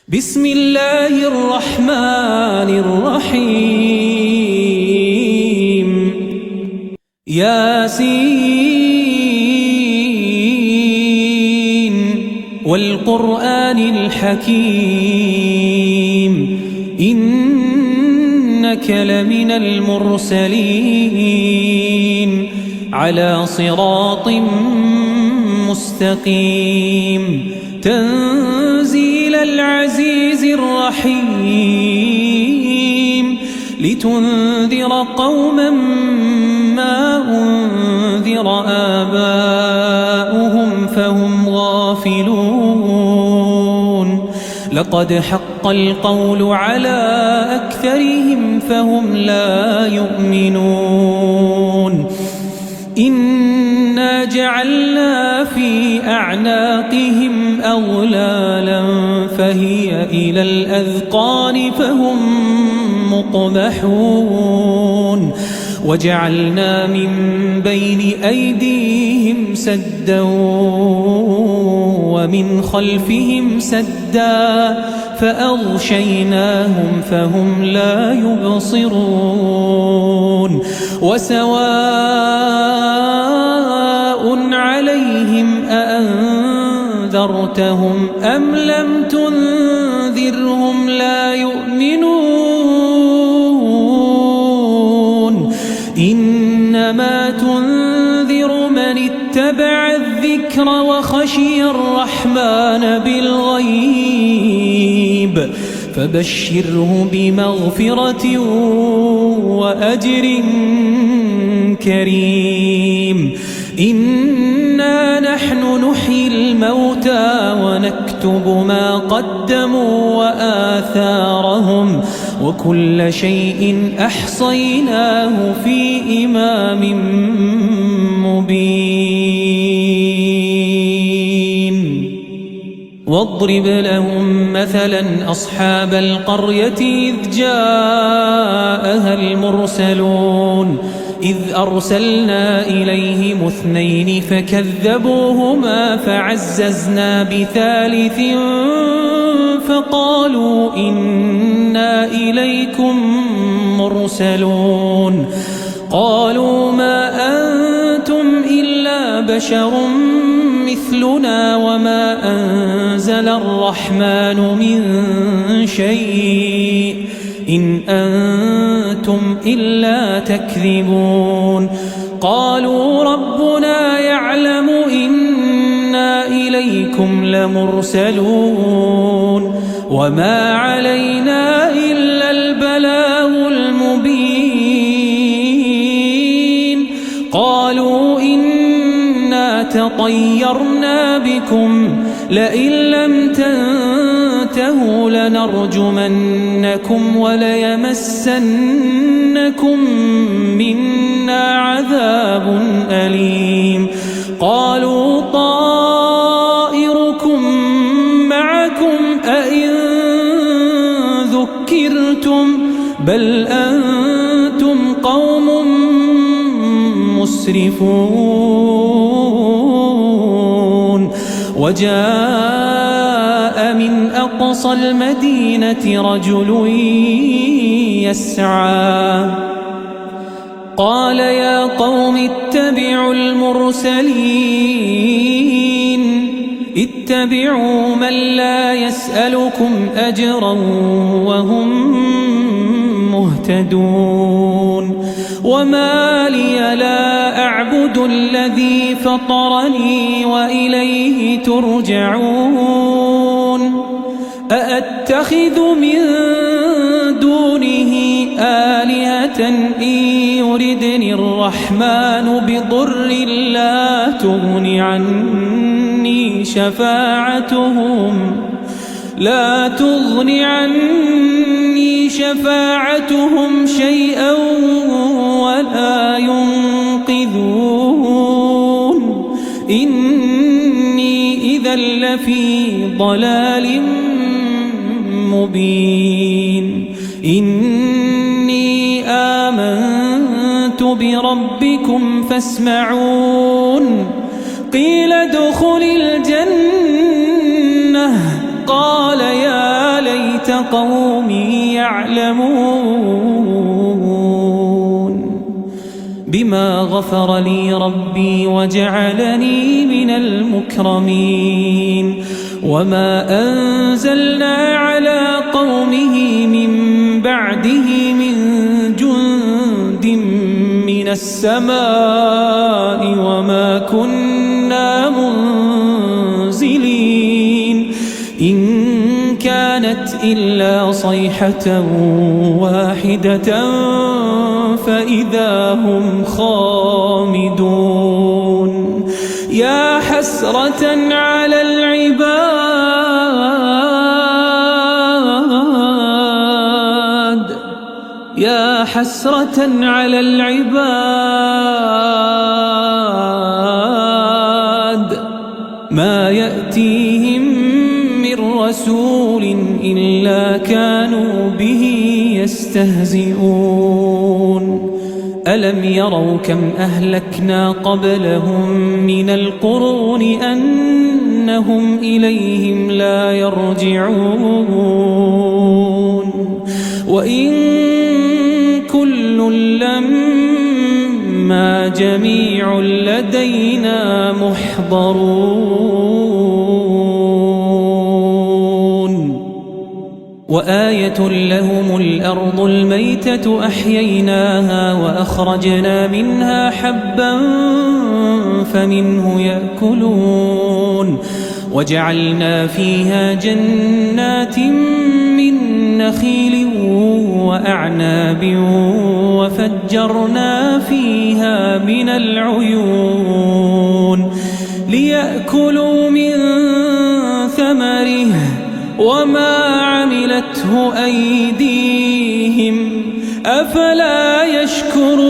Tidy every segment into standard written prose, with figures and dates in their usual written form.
بسم الله الرحمن الرحيم ياسين والقرآن الحكيم إنك لمن المرسلين على صراط مستقيم تنزيل العزيز الرحيم لتنذر قوما ما أنذر آباؤهم فهم غافلون لقد حق القول على أكثرهم فهم لا يؤمنون إنا جعلنا في أعناقهم أغلالا فهي إلى الأذقان فهم مقمحون وجعلنا من بين أيديهم سدا ومن خلفهم سدا فأغشيناهم فهم لا يبصرون وسواء عليهم أأنذرتهم أم لم تنذرهم لا يؤمنون إنما تنذر من اتبع الذكر وخشي الرحمن بالغيب فبشره بمغفرة وأجر كريم إنا نحن نحيي الموتى ونكتب ما قدموا وآثارهم وكل شيء أحصيناه في إمام مبين واضرب لهم مثلا أصحاب القرية إذ جاءها المرسلون إذ أرسلنا إليهم اثنين فكذبوهما فعززنا بثالث فقالوا إنا إليكم مرسلون قالوا ما أنتم إلا بشر مثلنا وما أنزل الرحمن من شيء إن أنتم إلا تكذبون قالوا ربنا يعلم إنا إليكم لمرسلون وما علينا إلا البلاغ المبين قالوا إنا تطيرنا بكم لئن لم تنتهوا لنرجمنكم وليمسنكم منا عذاب أليم قالوا طائركم معكم أئن ذكرتم بل أنتم قوم مسرفون وجاء من أقصى المدينة رجل يسعى قال يا قوم اتبعوا المرسلين اتبعوا من لا يسألكم أجرا وهم مهتدون وما لي لا أعبد الذي فطرني وإليه ترجعون أأتخذ من دونه آلهة إن يردني الرحمن بضر لا تغن عني شفاعتهم شيئا ولا ينقذون إني إذا لفي ضلال مبين إني آمنت بربكم فاسمعون قيل ادخل الجنة قال يا قوم يعلمون بما غفر لي ربي وجعلني من المكرمين وما أنزلنا على قومه من بعده من جند من السماء وما كنا منزلين إن كانت إلا صيحة واحدة فإذا هم خامدون يا حسرة على العباد يا حسرة على العباد ما يأتيهم من رسول إلا كانوا به يستهزئون ألم يروا كم أهلكنا قبلهم من القرون أنهم إليهم لا يرجعون وإن كل لما جميع لدينا محضرون وآية لهم الأرض الميتة أحييناها وأخرجنا منها حبا فمنه يأكلون وجعلنا فيها جنات من نخيل وأعناب وفجرنا فيها من العيون ليأكلوا من ثمره وما عملته أيديهم أفلا يشكرون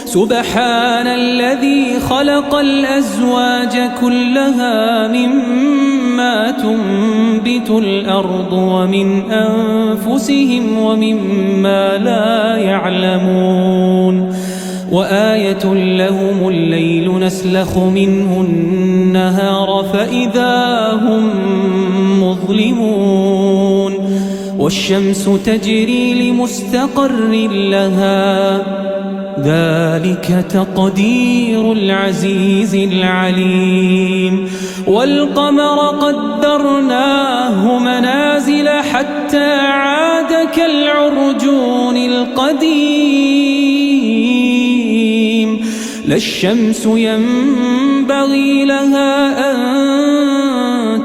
سبحان الذي خلق الأزواج كلها مما تنبت الأرض ومن أنفسهم ومما لا يعلمون وآية لهم الليل نسلخ منه النهار فإذا هم مظلمون والشمس تجري لمستقر لها ذلك تقدير العزيز العليم والقمر قدرناه منازل حتى عاد كالعرجون القديم لا الشمس ينبغي لها أن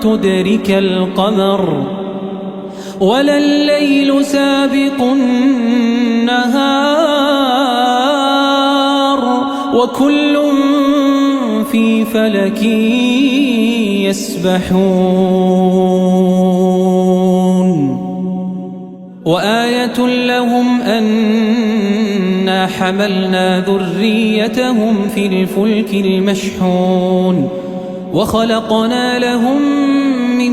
تدرك القمر ولا الليل سابق النهار وكل في فلك يسبحون وآية لهم أنا حملنا ذريتهم في الفلك المشحون وخلقنا لهم من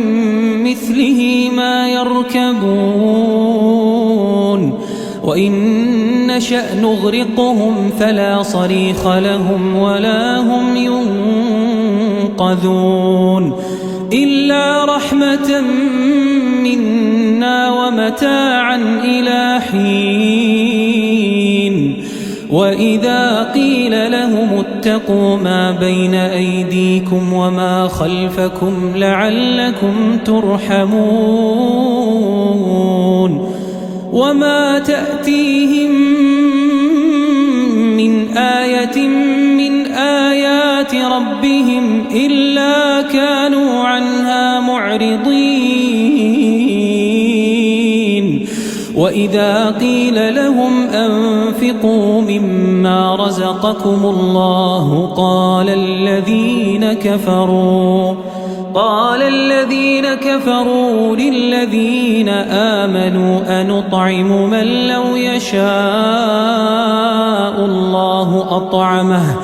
مثله ما يركبون وإن نشأ نغرقهم فلا صريخ لهم ولا هم ينقذون إلا رحمة منا ومتاعا إلى حين وإذا قيل لهم اتقوا ما بين أيديكم وما خلفكم لعلكم ترحمون وما تأتيهم من آية من آيات ربهم إلا كانوا عنها معرضين وإذا قيل لهم أنفقوا مما رزقكم الله قال الذين كفروا للذين آمنوا أنطعم من لو يشاء الله أطعمه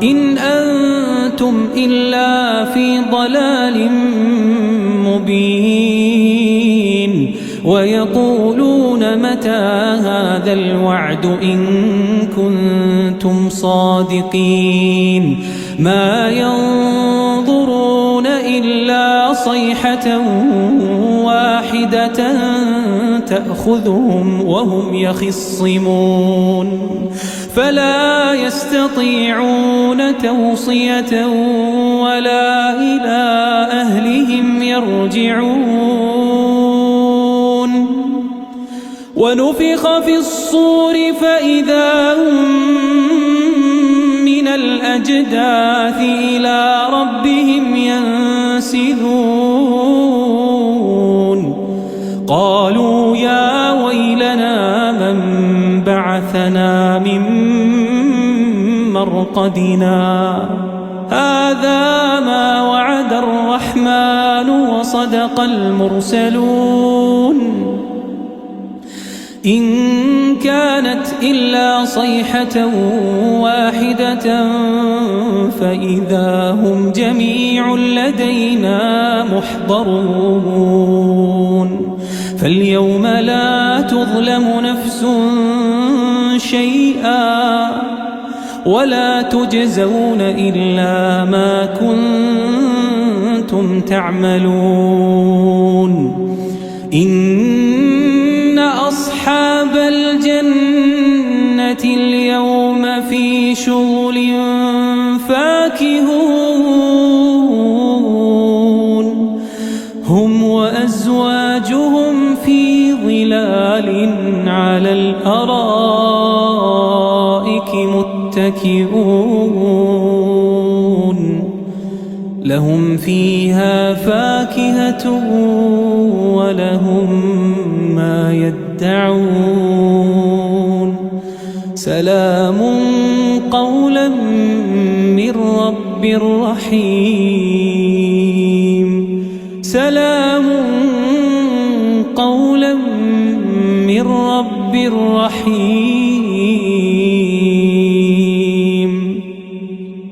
إن أنتم إلا في ضلال مبين ويقولون متى هذا الوعد إن كنتم صادقين ما ينظرون إلا إلا صيحة واحدة تأخذهم وهم يخصمون فلا يستطيعون توصية ولا إلى أهلهم يرجعون ونفخ في الصور فإذا هم من الأجداث إلى ربهم ينسلون قالوا يا ويلنا من بعثنا من مرقدنا هذا ما وعد الرحمن وصدق المرسلون إن كانت إلا صيحة واحدة فإذا هم جميع لدينا محضرون فاليوم لا تظلم نفس شيئا ولا تجزون إلا ما كنتم تعملون إن أصحاب الجنة اليوم في شغل فاكهون هم وأزواجهم في ظلال على الأرائك متكئون لهم فيها فاكهة ولهم ما يدعون سلام قولا من رب رحيم سلام قولا من رب رحيم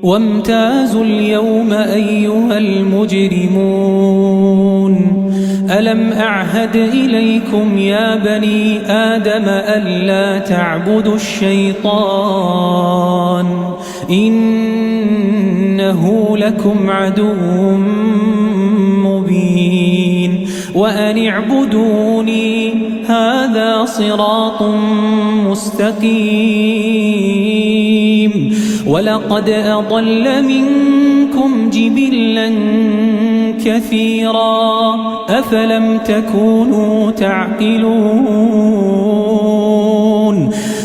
وامتازوا اليوم أيها المجرمون ألم أعهد إليكم يا بني آدم ألا تعبدوا الشيطان إنه لكم عدو مبين وأن اعبدوني هذا صراط مستقيم ولقد أضل منكم جبلا كثيرا أفلم تكونوا تعقلون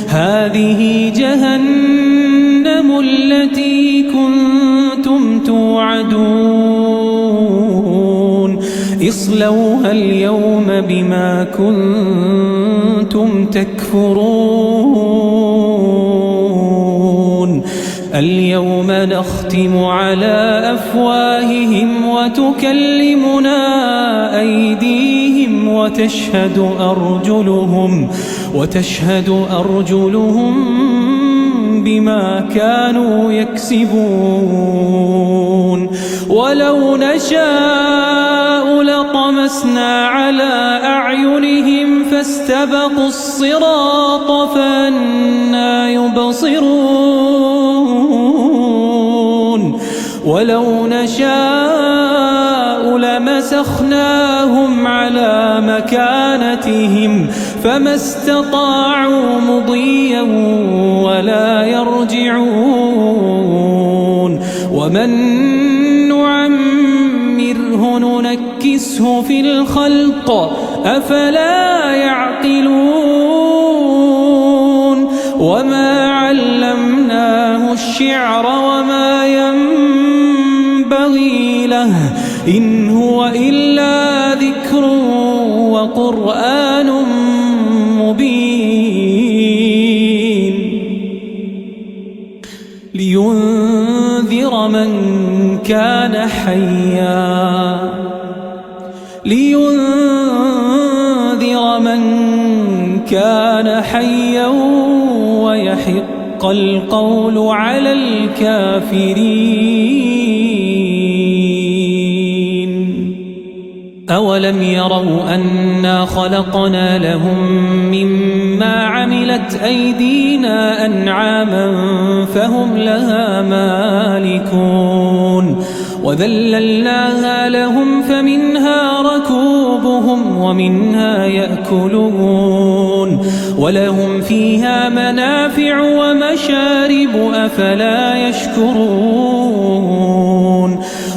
هذه جهنم التي كنتم توعدون اصلوها اليوم بما كنتم تكفرون اليوم نختم على أفواههم وتكلمنا أيديهم وتشهد أرجلهم بما كانوا يكسبون ولو نشاء لطمسنا على أعينهم فاستبقوا الصراط فأنى يبصرون ولو نشاء لمسخناهم على مكانتهم فما استطاعوا مضيا ولا يرجعون ومن نعمره ننكسه في الخلق أفلا يعقلون وما علمناه الشعر وما ينبغي له إن هو إلا ذكر وقرآن مبين لينذر من كان حيا ويحق القول على الكافرين أولم يروا أنا خلقنا لهم مما عملت أيدينا أنعاما فهم لها مالكون وذللناها لهم فمنها ركوبهم ومنها يأكلون ولهم فيها منافع ومشارب أفلا يشكرون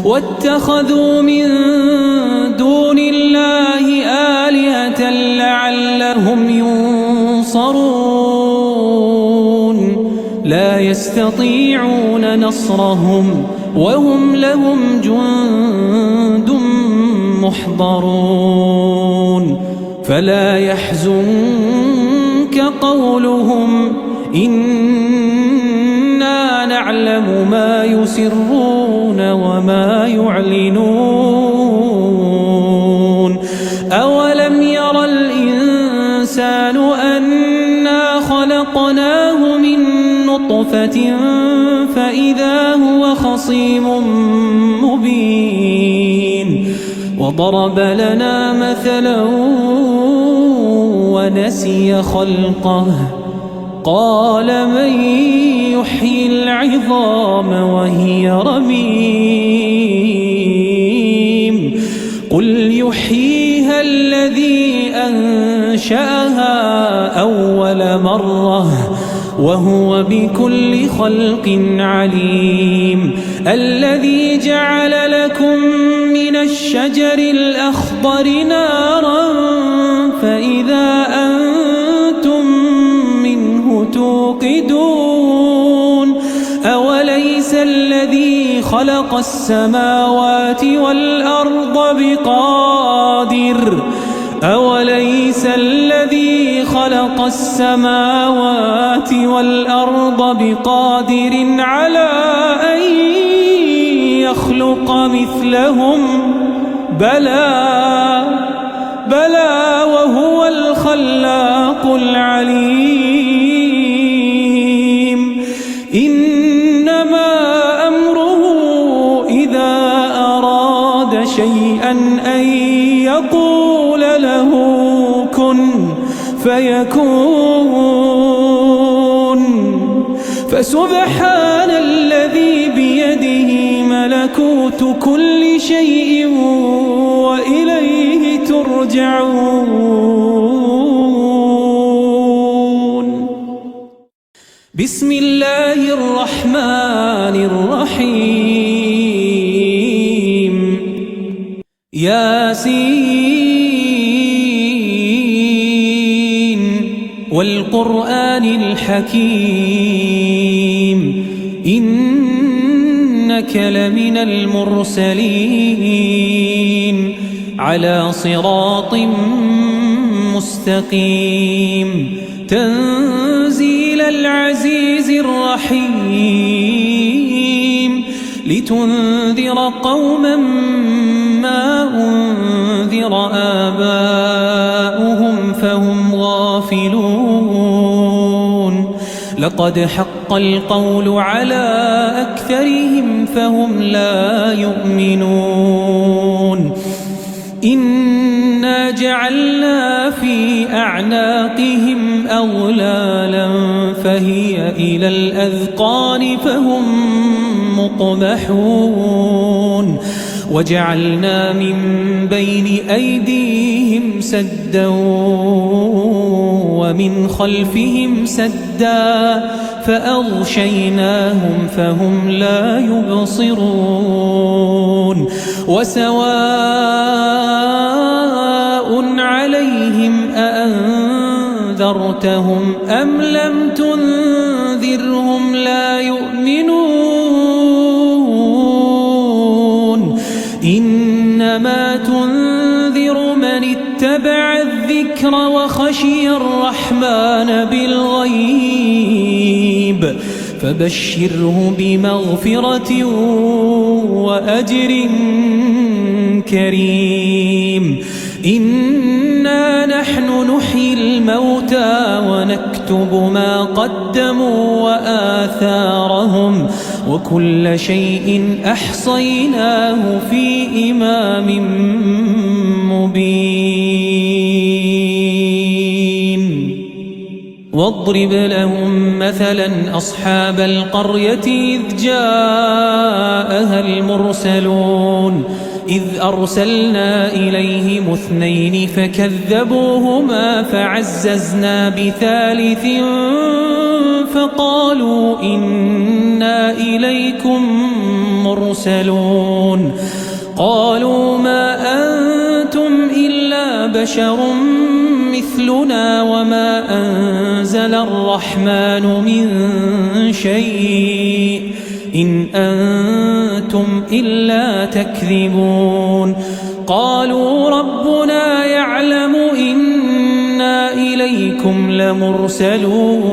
واتخذوا من دون الله آلهة لعلهم ينصرون لا يستطيعون نصرهم وهم لهم جند محضرون فلا يحزنك قولهم إنا نعلم ما يسرون وما يعلنون أولم ير الإنسان أنا خلقناه من نطفة فإذا هو خصيم مبين وضرب لنا مثلا ونسي خلقه قال من يحيي العظام وهي رميم قل يحييها الذي أنشأها أول مرة وهو بكل خلق عليم الذي جعل لكم من الشجر الأخضر نارا فإذا أنتم منه توقدون أوليس الذي خلق السماوات والأرض بقادر أوليس الذي خلق السماوات والأرض بقادر على أن يخلق مثلهم بلى وهو الخلاق العليم إنما أمره إذا أراد شيئا أن يقول له كن فيكون فسبحان الذي بيده ملكوت كل شيء وإليه ترجعون بسم الله الرحمن الرحيم ياسين والقرآن الحكيم إنك لمن المرسلين على صراط مستقيم تنزيل العزيز الرحيم لتنذر قوما ما أنذر آباؤهم فهم غافلون لقد حق القول على أكثرهم فهم لا يؤمنون إنا جعلنا في أعناقهم أغلالا فهي إلى الأذقان فهم مقمحون وجعلنا من بين أيديهم سدا ومن خلفهم سدا فأغشيناهم فهم لا يبصرون وسواء عليهم أأنذرتهم أم لم تنذرهم لا يؤمنون إنما تنذر من اتبع الذكر وخشي الرحمن بالغيب فبشره بمغفرة وأجر كريم إنا نحن نحيي الموتى ونكتب ما قدموا وآثارهم وكل شيء أحصيناه في إمام مبين واضرب لهم مثلا أصحاب القرية إذ جاءها المرسلون إذ أرسلنا إليهم 2 فكذبوهما فعززنا بثالث فقالوا إنا إليكم مرسلون قالوا ما أنتم إلا بشر مثلنا وما أنزل الرحمن من شيء إن أنتم إلا تكذبون قالوا ربنا يعلم إنا إليكم لمرسلون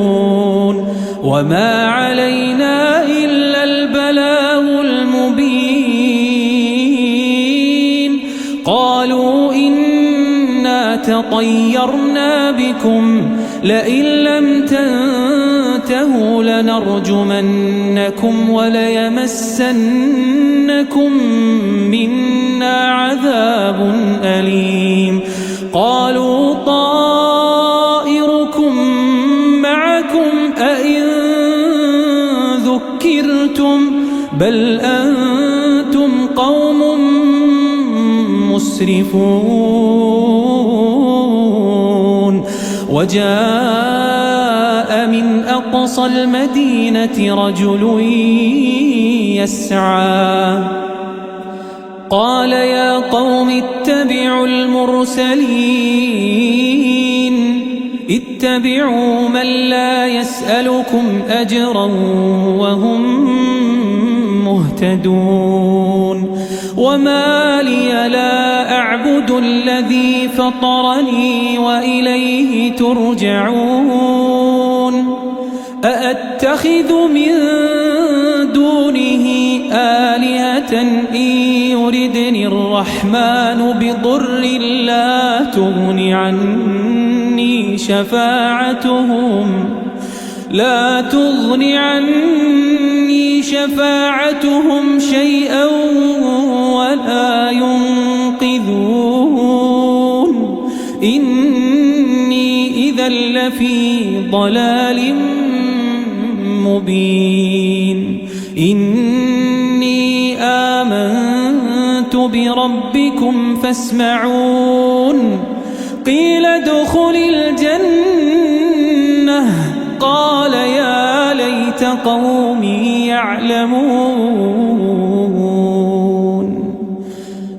وما علينا إلا البلاغ المبين قالوا إنا تطيرنا بكم لئن لم تنتهوا لنرجمنكم وليمسنكم منا عذاب أليم قالوا طائركم معكم أئن ذكرتم بل أنتم قوم مسرفون وجاء من أقصى المدينة رجل يسعى قال يا قوم اتبعوا المرسلين اتبعوا من لا يسألكم أجرا وهم مهتدون وما لي لا أعبد الذي فطرني وإليه ترجعون أأتخذ من دونه آلهة إن يردني الرحمن بضر لا تغن عني شفاعتهم شيئا ولا ينقذون إني إذا لفي ضلال مبين إني آمنت بربكم فاسمعون قيل ادخل الجنة قال يا ليت قومي يعلمون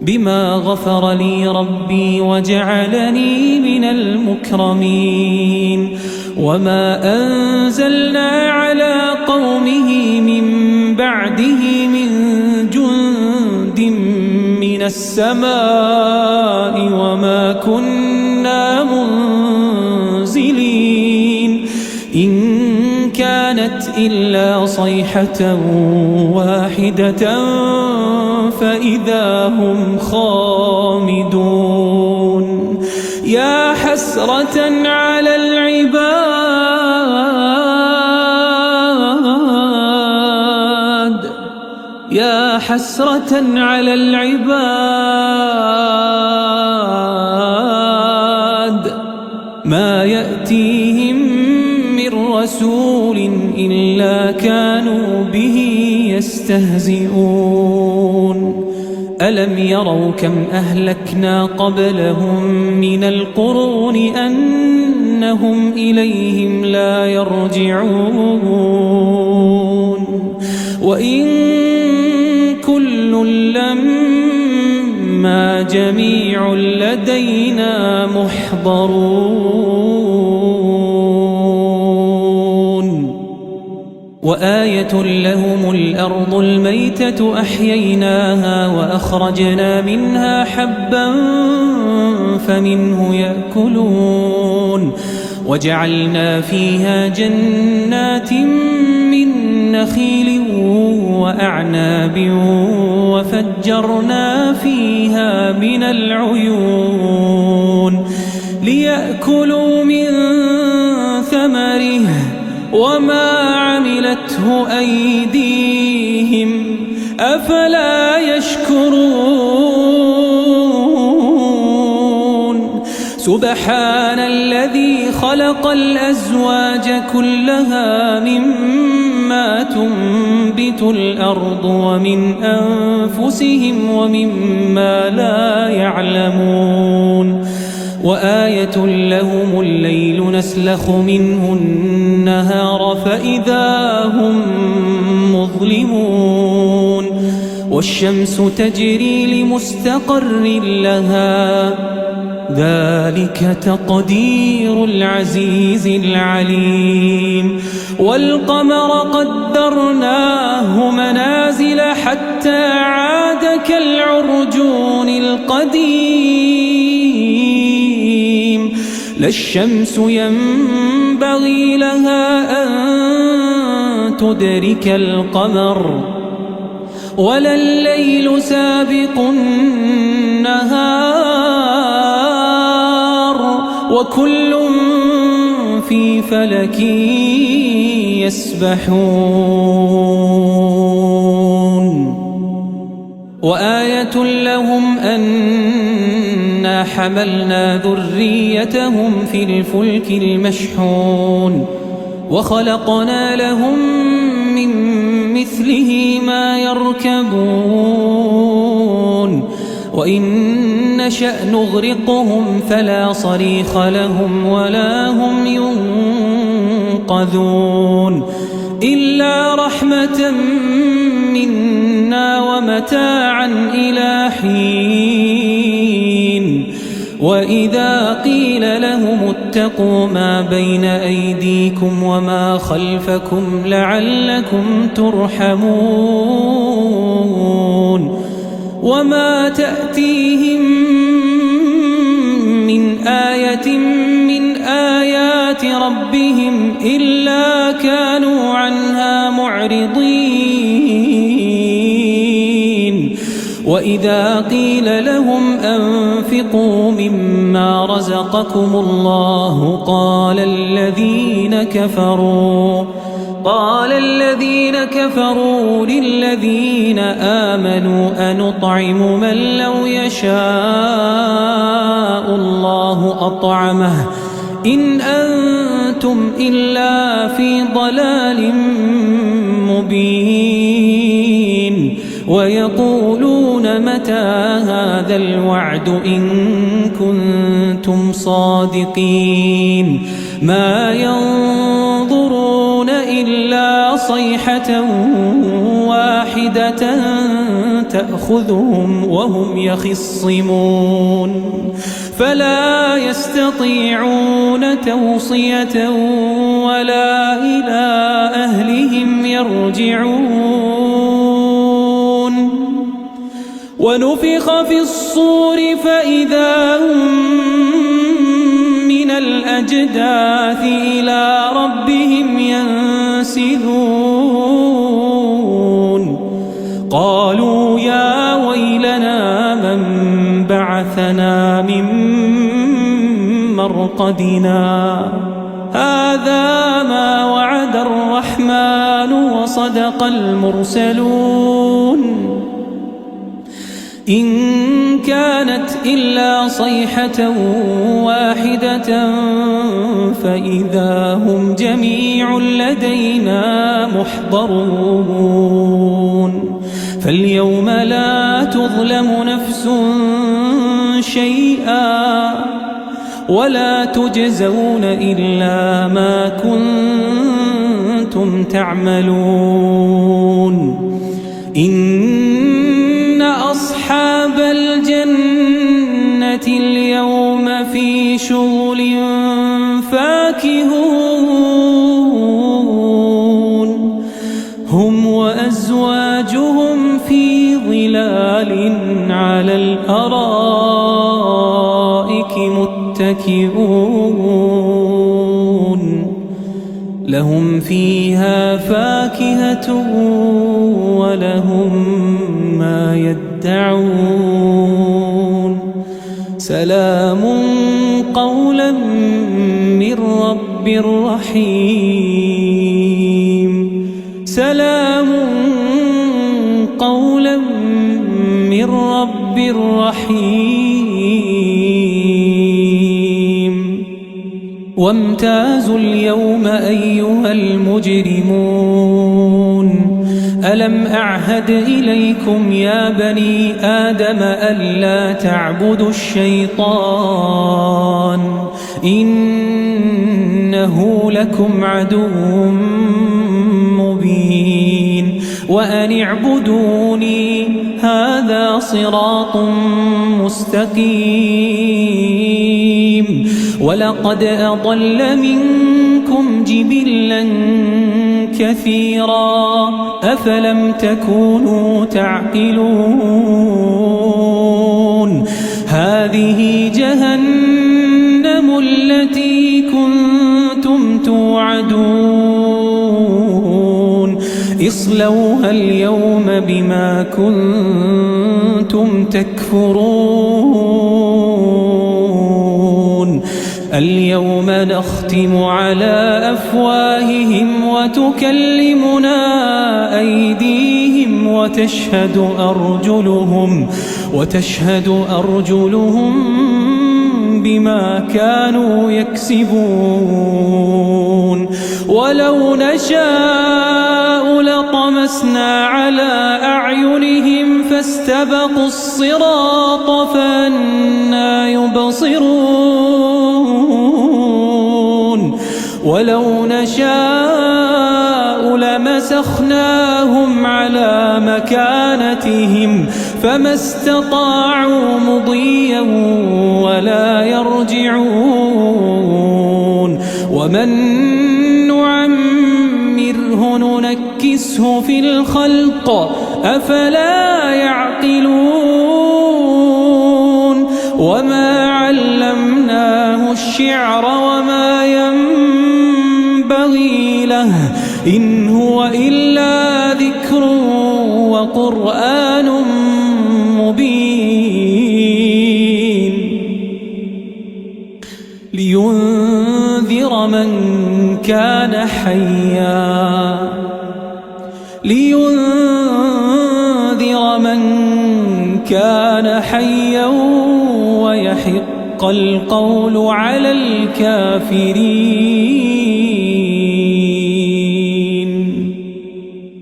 بما غفر لي ربي وجعلني من المكرمين وما أنزلنا على قومه من بعده من جند من السماء وما كنا منزلين إن كانت إلا صيحة واحدة فإذا هم خامدون يا حسرة على العباد ما يأتيهم من رسول إلا كانوا به يستهزئون ألم يروا كم أهلكنا قبلهم من القرون أنهم إليهم لا يرجعون وإن كل لما جميع لدينا محضرون وآية لهم الأرض الميتة أحييناها وأخرجنا منها حبا فمنه يأكلون وجعلنا فيها جنات من نخيل وأعناب وفجرنا فيها من العيون ليأكلوا من ثمره وما عملته أيديهم أفلا يشكرون سبحان الذي خلق الأزواج كلها مما تنبت الأرض ومن أنفسهم ومما لا يعلمون وآية لهم الليل نسلخ منه النهار فإذا هم مظلمون والشمس تجري لمستقر لها ذلك تقدير العزيز العليم والقمر قدرناه منازل حتى عاد كالعرجون القديم لا الشمس ينبغي لها أن تدرك القمر ولا الليل سابق النهار وكل في فلك يسبحون وآية لهم أنا حملنا ذريتهم في الفلك المشحون وخلقنا لهم من مثله ما يركبون وإن نشأ نغرقهم فلا صريخ لهم ولا هم ينقذون إلا رحمة منا ومتاعا إلى حين وإذا قيل لهم اتقوا ما بين أيديكم وما خلفكم لعلكم ترحمون وما تأتيهم من آية من آيات ربهم إلا كانوا عنها معرضين وإذا قيل لهم أنفقوا مما رزقكم الله قال الذين كفروا للذين آمنوا أنطعم من لو يشاء الله أطعمه إن أنتم إلا في ضلال مبين ويقولون متى هذا الوعد إن كنتم صادقين ما ينظرون إلا صيحة واحدة تأخذهم وهم يخصمون فلا يستطيعون توصية ولا إلى أهلهم يرجعون ونفخ في الصور فإذا هم من الأجداث إلى ربهم ينسلون قالوا يا ويلنا من بعثنا من مرقدنا هذا ما وعد الرحمن وصدق المرسلون إن كانت إلا صيحة واحدة فإذا هم جميع لدينا محضرون فاليوم لا تظلم نفس شيئا ولا تجزون إلا ما كنتم تعملون إن أصحاب الجنة اليوم في شغل فاكهون هم وأزواجهم في ظلال على الأرائك متكئون لهم فيها فاكهة ولهم ما يدعون سلام قولا من رب رحيم سلام قولا من رب رحيم وامتازوا اليوم أيها المجرمون ألم أعهد إليكم يا بني آدم ألا تعبدوا الشيطان إنه لكم عدو مبين وأن اعبدوني هذا صراط مستقيم ولقد أضل منكم جبلا كثيرا أفلم تكونوا تعقلون هذه جهنم التي كنتم توعدون اصلوها اليوم بما كنتم تكفرون اليوم نختم على أفواههم وتكلمنا أيديهم وتشهد أرجلهم بما كانوا يكسبون ولو نشاء لطمسنا على أعينهم فاستبقوا الصراط فأنى يبصرون ولو نشاء لمسخناهم على مكانتهم فما استطاعوا مضيا ولا يرجعون ومن نعمره ننكسه في الخلق أفلا يعقلون وما علمناه الشعر وما ينبغي له إن هو إلا ذكر وقرآن مبين لينذر من كان حيا ويحق القول على الكافرين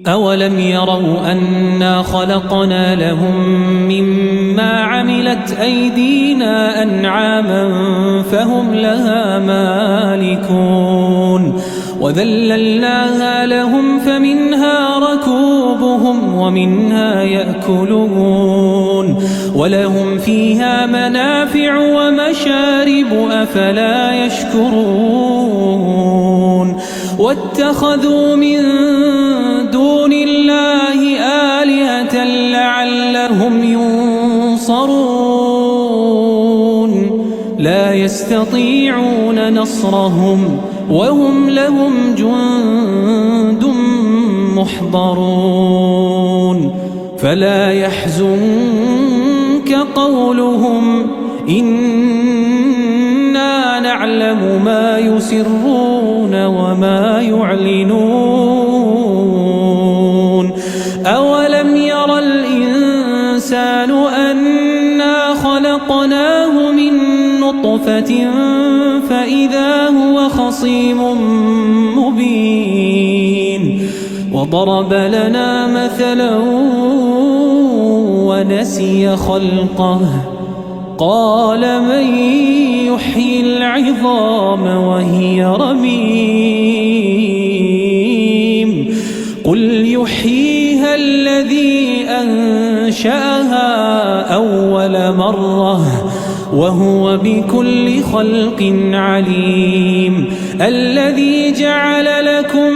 أولم يروا أنا خلقنا لهم مما عملت أيدينا أنعاما فهم لها مالكون وذللناها لهم فمنها ركوبهم ومنها يأكلون ولهم فيها منافع ومشارب أفلا يشكرون واتخذوا من دون الله آلهة لعلهم ينصرون لا يستطيعون نصرهم وهم لهم جند محضرون فلا يحزنك قولهم إنا نعلم ما يسرون وما يعلنون أولم ير الإنسان أنا خلقناه من نطفة فإذا هو خصيم مبين وضرب لنا مثلا ونسي خلقه قال من يحيي العظام وهي رميم قل يحييها الذي أنشأها أول مرة وهو بكل خلق عليم الذي جعل لكم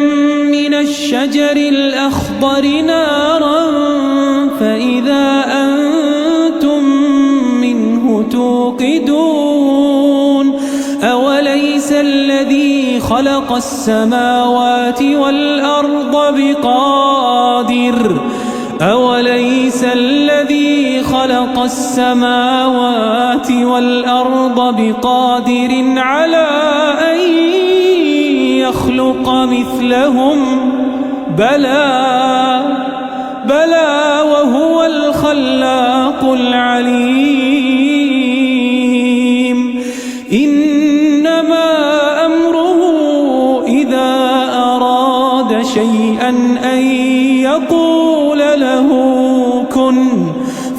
من الشجر الأخضر نارا فإذا أنتم منه توقدون أوليس الذي خلق السماوات والأرض بقادر أوليس الذي خلق السماوات والأرض بقادر على أن يخلق مثلهم بلى وهو الخلاق العليم إنما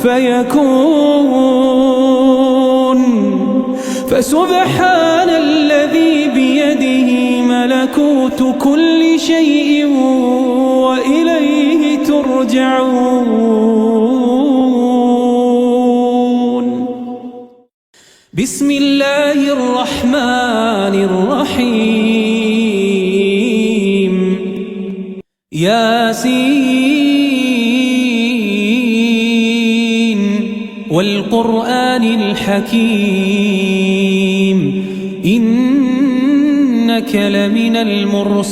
فيكون. فسبحان الذي بيده ملكوت كل شيء وإليه ترجعون. بسم الله الرحمن الرحيم. ياسين والقرآن الحكيم إنك لمن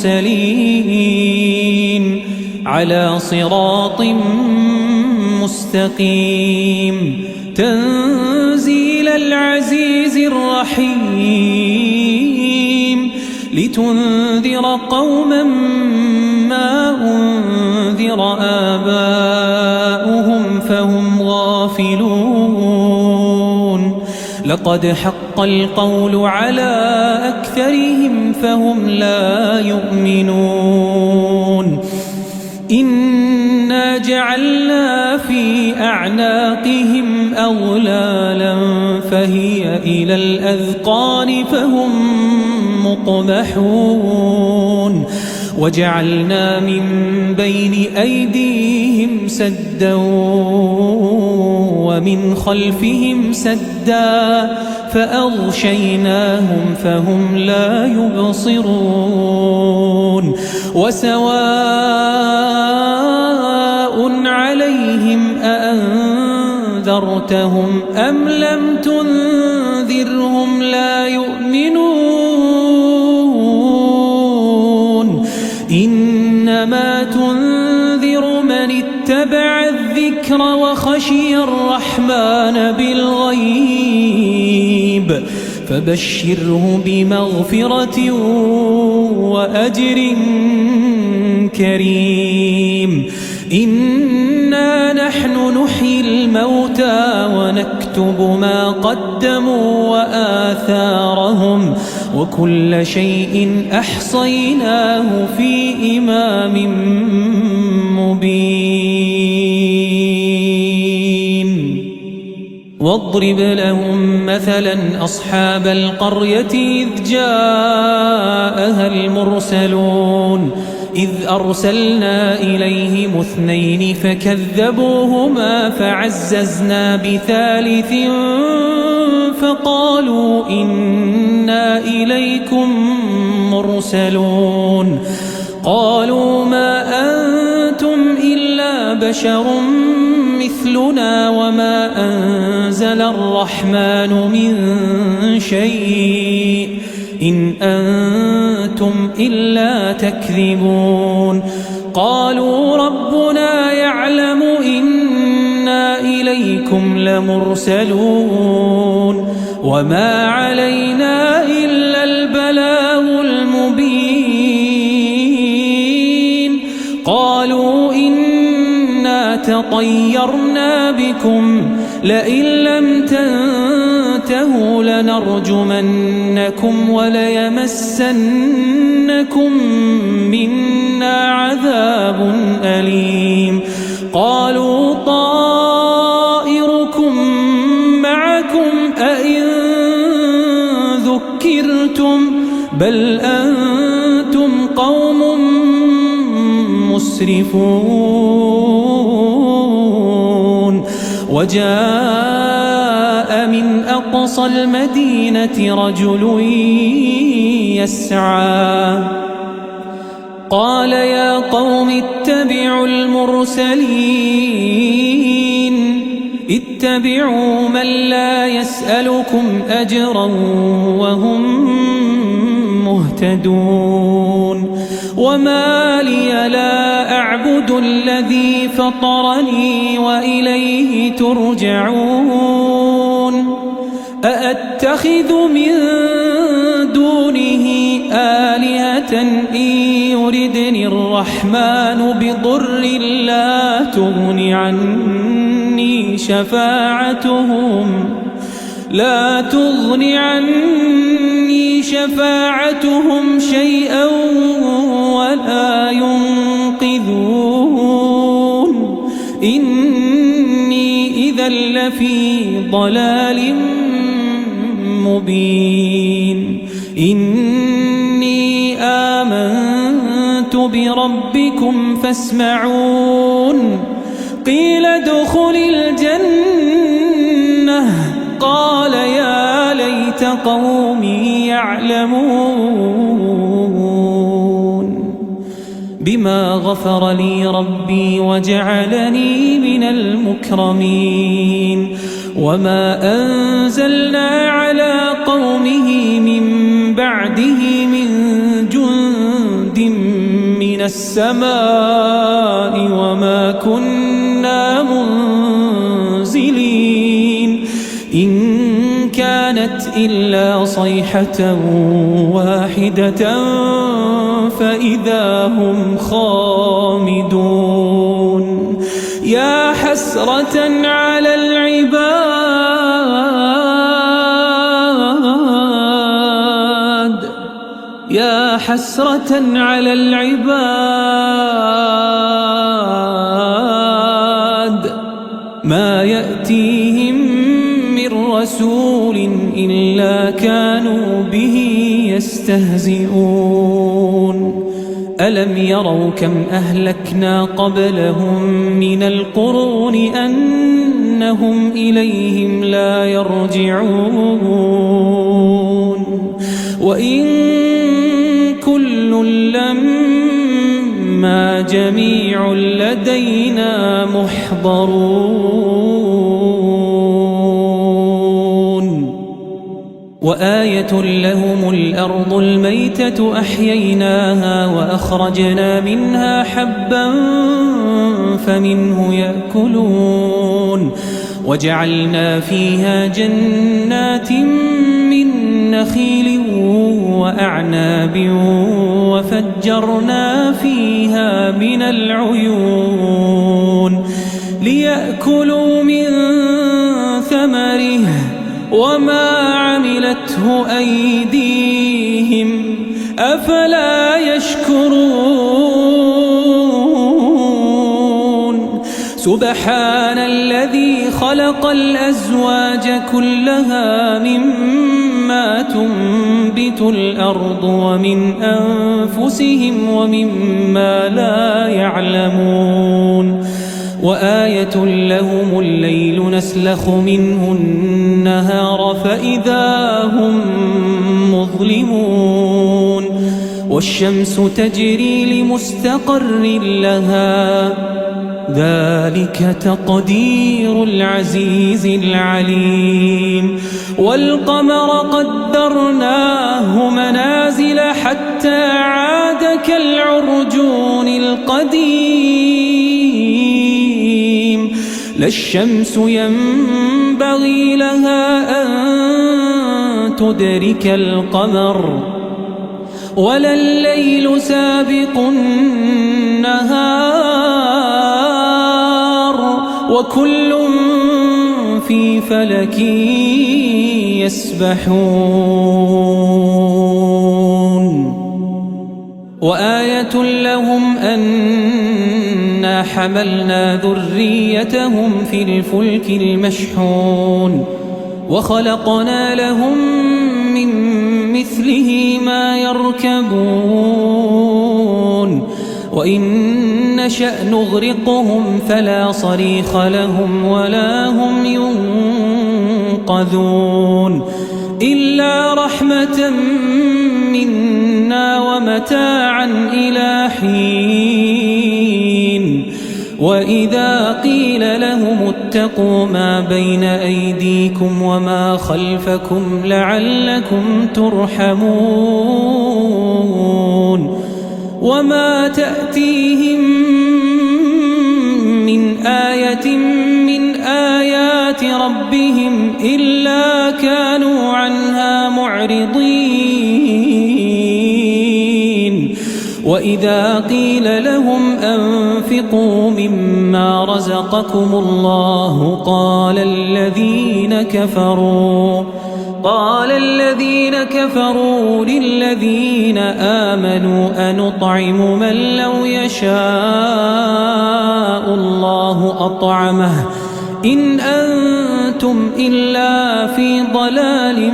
المرسلين على صراط مستقيم تنزيل العزيز الرحيم لتنذر قوما ما أنذر آباؤهم فهم غافلون. لقد حق القول على أكثرهم فهم لا يؤمنون. إنا جعلنا في أعناقهم أغلالا فهي إلى الأذقان فهم مقمحون. وجعلنا من بين أيديهم سدا ومن خلفهم سدا فأغشيناهم فهم لا يبصرون. وسواء عليهم أأنذرتهم أم لم تنذرهم لا يؤمنون. إنما تنذر من اتبع الذكر وخشي الرحمن بالغيب فبشره بمغفرة وأجر كريم. إنا نحن نحيي الموتى ونكتب ما قدموا وآثارهم وكل شيء أحصيناه في إمام مبين. واضرب لهم مثلا أصحاب القرية إذ جاءها المرسلون إذ أرسلنا إليهم 2 فكذبوهما فعززنا بثالث فقالوا إنا إليكم مرسلون. قالوا ما أنتم إلا بشر مثلنا وما أنزل الرحمن من شيء إن أنتم إلا تكذبون. قالوا ربنا يعلم إنا إليكم لمرسلون وما علينا إلا البلاغ المبين. قالوا إنا تطيرنا بكم لئن لم تنتهوا لنرجمنكم وليمسنكم منا عذاب أليم. قالوا طائركم معكم أئن ذكرتم بل أنتم قوم مسرفون. وجاء من أقصى المدينة رجل يسعى قال يا قوم اتبعوا المرسلين اتبعوا من لا يسألكم أجرا وهم مهتدون. وما لي لا أعبد الذي فطرني وإليه ترجعون. أأتخذ من دونه آلهة إن يردني الرحمن بضر لا تغن عني شفاعتهم شيئا ولا ينقذون. إني إذا إذا لفي ضلال مبين إني آمنت بربكم فاسمعون قيل ادخل الجنة قال يا ليت قومي يعلمون بما غفر لي ربي وجعلني من المكرمين وما أنزلنا على قومه من بعده من جند من السماء وما كنا منزلين إن كانت إلا صيحة واحدة فإذا هم خامدون يا حسرة على العباد يا حسرة على العباد ما يأتيهم من رسول إلا كانوا به يستهزئون ألم يروا كم أهلكنا قبلهم من القرون أنهم إليهم لا يرجعون وإن كل لما جميع لدينا محضرون وآية لهم الأرض الميتة أحييناها وأخرجنا منها حبا فمنه يأكلون وجعلنا فيها جنات من نخيل وأعناب وفجرنا فيها من العيون ليأكلوا من ثمره وما عملته أيديهم أفلا يشكرون سبحان الذي خلق الأزواج كلها مما تنبت الأرض ومن أنفسهم ومما لا يعلمون وآية لهم الليل نسلخ منه النهار فإذا هم مظلمون والشمس تجري لمستقر لها ذلك تقدير العزيز العليم والقمر قدرناه منازل حتى عاد كالعرجون القديم لا الشمس ينبغي لها أن تدرك القمر ولا الليل سابق النهار وكل في فلك يسبحون وآية لهم أنا حملنا ذريتهم في الفلك المشحون وخلقنا لهم من مثله ما يركبون وإن نشأ نغرقهم فلا صريخ لهم ولا هم ينقذون إلا رحمة منا ومتاعا إلى حين وإذا قيل لهم اتقوا ما بين أيديكم وما خلفكم لعلكم ترحمون وما تأتيهم من آية من آيات ربهم إلا كانوا عنها معرضين وإذا قيل لهم أنفقوا مما رزقكم الله قال الذين كفروا للذين آمنوا أنطعم من لو يشاء الله أطعمه إن أنتم إلا في ضلال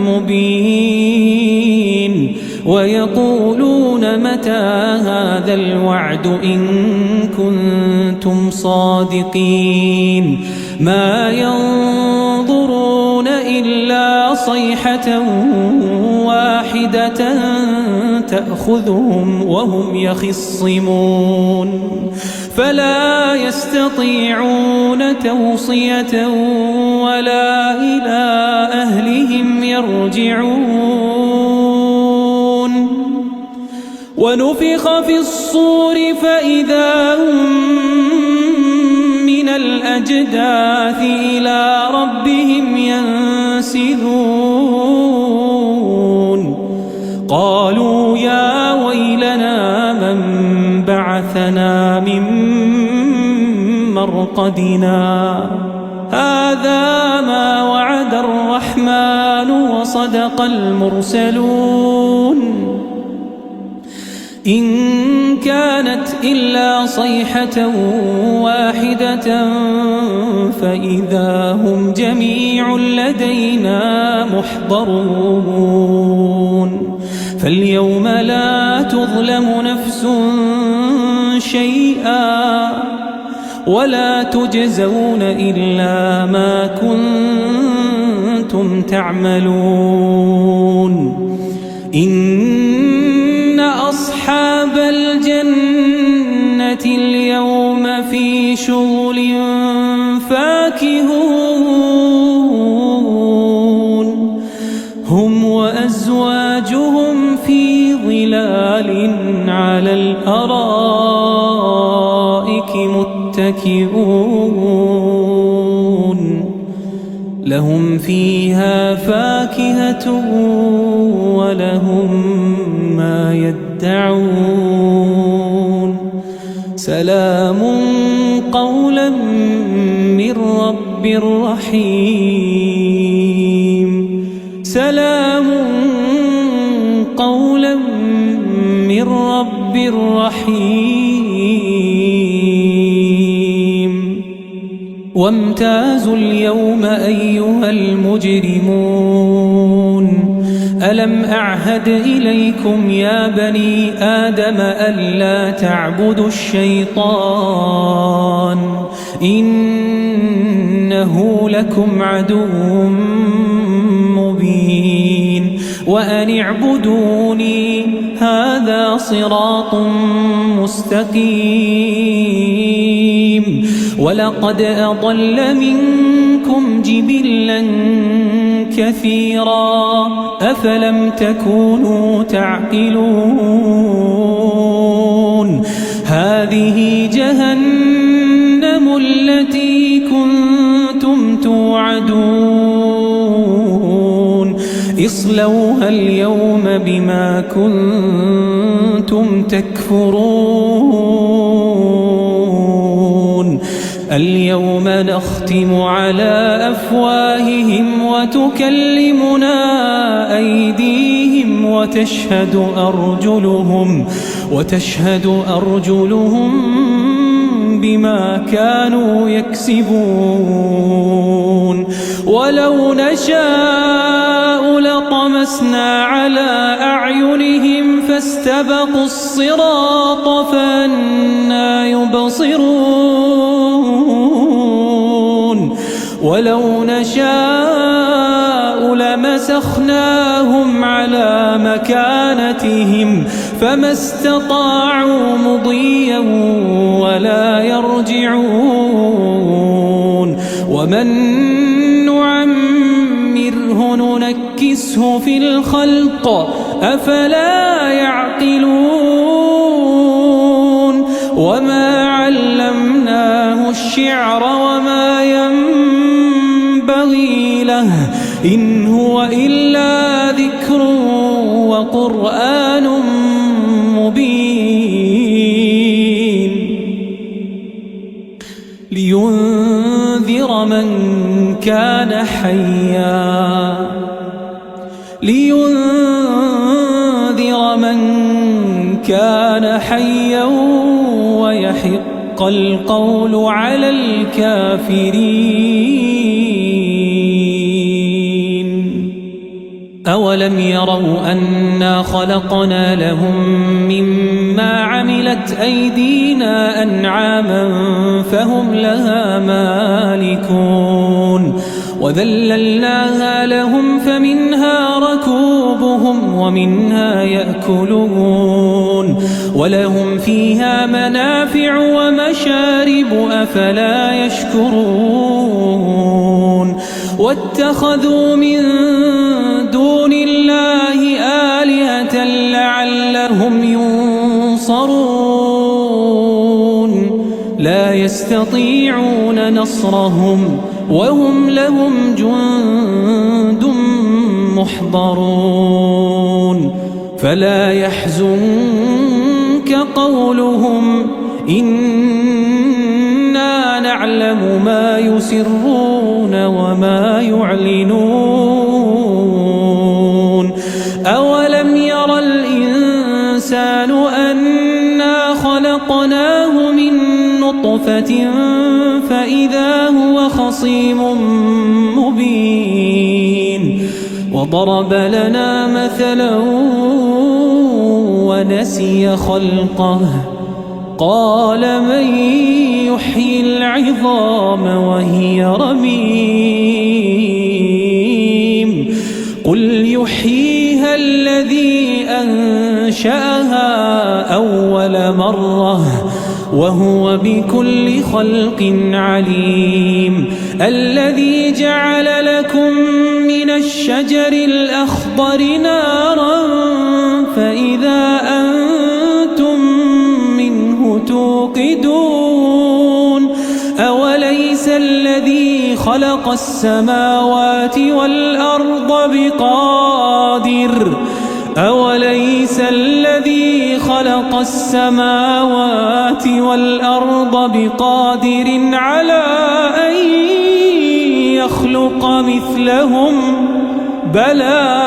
مبين ويقولون متى هذا الوعد إن كنتم صادقين ما ينظرون إلا صيحة واحدة تأخذهم وهم يخصمون فلا يستطيعون توصية ولا إلى أهلهم يرجعون ونفخ في الصور فإذا هم من الأجداث إلى ربهم ينسلون قالوا يا ويلنا من بعثنا من مرقدنا هذا ما وعد الرحمن وصدق المرسلون إن كانت إلا صيحة واحدة فإذا هم جميع لدينا محضرون فاليوم لا تظلم نفس شيئا ولا تجزون إلا ما كنتم تعملون إن أصحاب الجنة اليوم في شغل فاكهون هم وأزواجهم في ظلال على الأرائك متكئون لهم فيها فاكهة ولهم ما يدعون سلام قولا من رب رحيم سلام قولا من رب رحيم وامتازوا اليوم أيها المجرمون ألم أعهد إليكم يا بني آدم ألا تعبدوا الشيطان إنه لكم عدو مبين وأن اعبدوني هذا صراط مستقيم ولقد أضل منكم جبلا كثيرا أفلم تكونوا تعقلون هذه جهنم التي كنتم توعدون اصلوها اليوم بما كنتم تكفرون اليوم نختم على أفواههم وتكلمنا أيديهم وتشهد أرجلهم بما كانوا يكسبون ولو نشاء لطمسنا على أعينهم فاستبقوا الصراط فأنى يبصرون ولو نشاء لمسخناهم على مكانتهم فما استطاعوا مضيا ولا يرجعون ومن نعمره ننكسه في الخلق أفلا يعقلون وما علمناه الشعر وما ينبغي له إن هو إلا ذكر وقرآن مبين لينذر من كان حيا ويحق يحق القول على الكافرين. أولم يروا أنا خلقنا لهم مما عملت أيدينا أنعاما فهم لها مالكون وذللناها لهم فمنها ركوبهم ومنها يأكلون ولهم فيها منافع ومشارب أفلا يشكرون. واتخذوا من دون الله آلهة لعلهم ينصرون لا يستطيعون نصرهم وهم لهم جند محضرون. فلا يحزنك قولهم إنا نعلم ما يسرون وما يعلنون. أولم ير الإنسان أنا خلقناه من نطفة فإذا هو خصيم مبين. وضرب لنا مثلا ونسي خلقه قال من يحيي العظام وهي رميم قل يحييها الذي أنشأها أول مرة وهو بكل خلق عليم. الذي جعل لكم من الشجر الأخضر نارا فإذا أنتم منه توقدون. أوليس الذي خلق السماوات والأرض بقادر أوليس الذي خلق السماوات والأرض بقادر على أن يخلق مثلهم بلى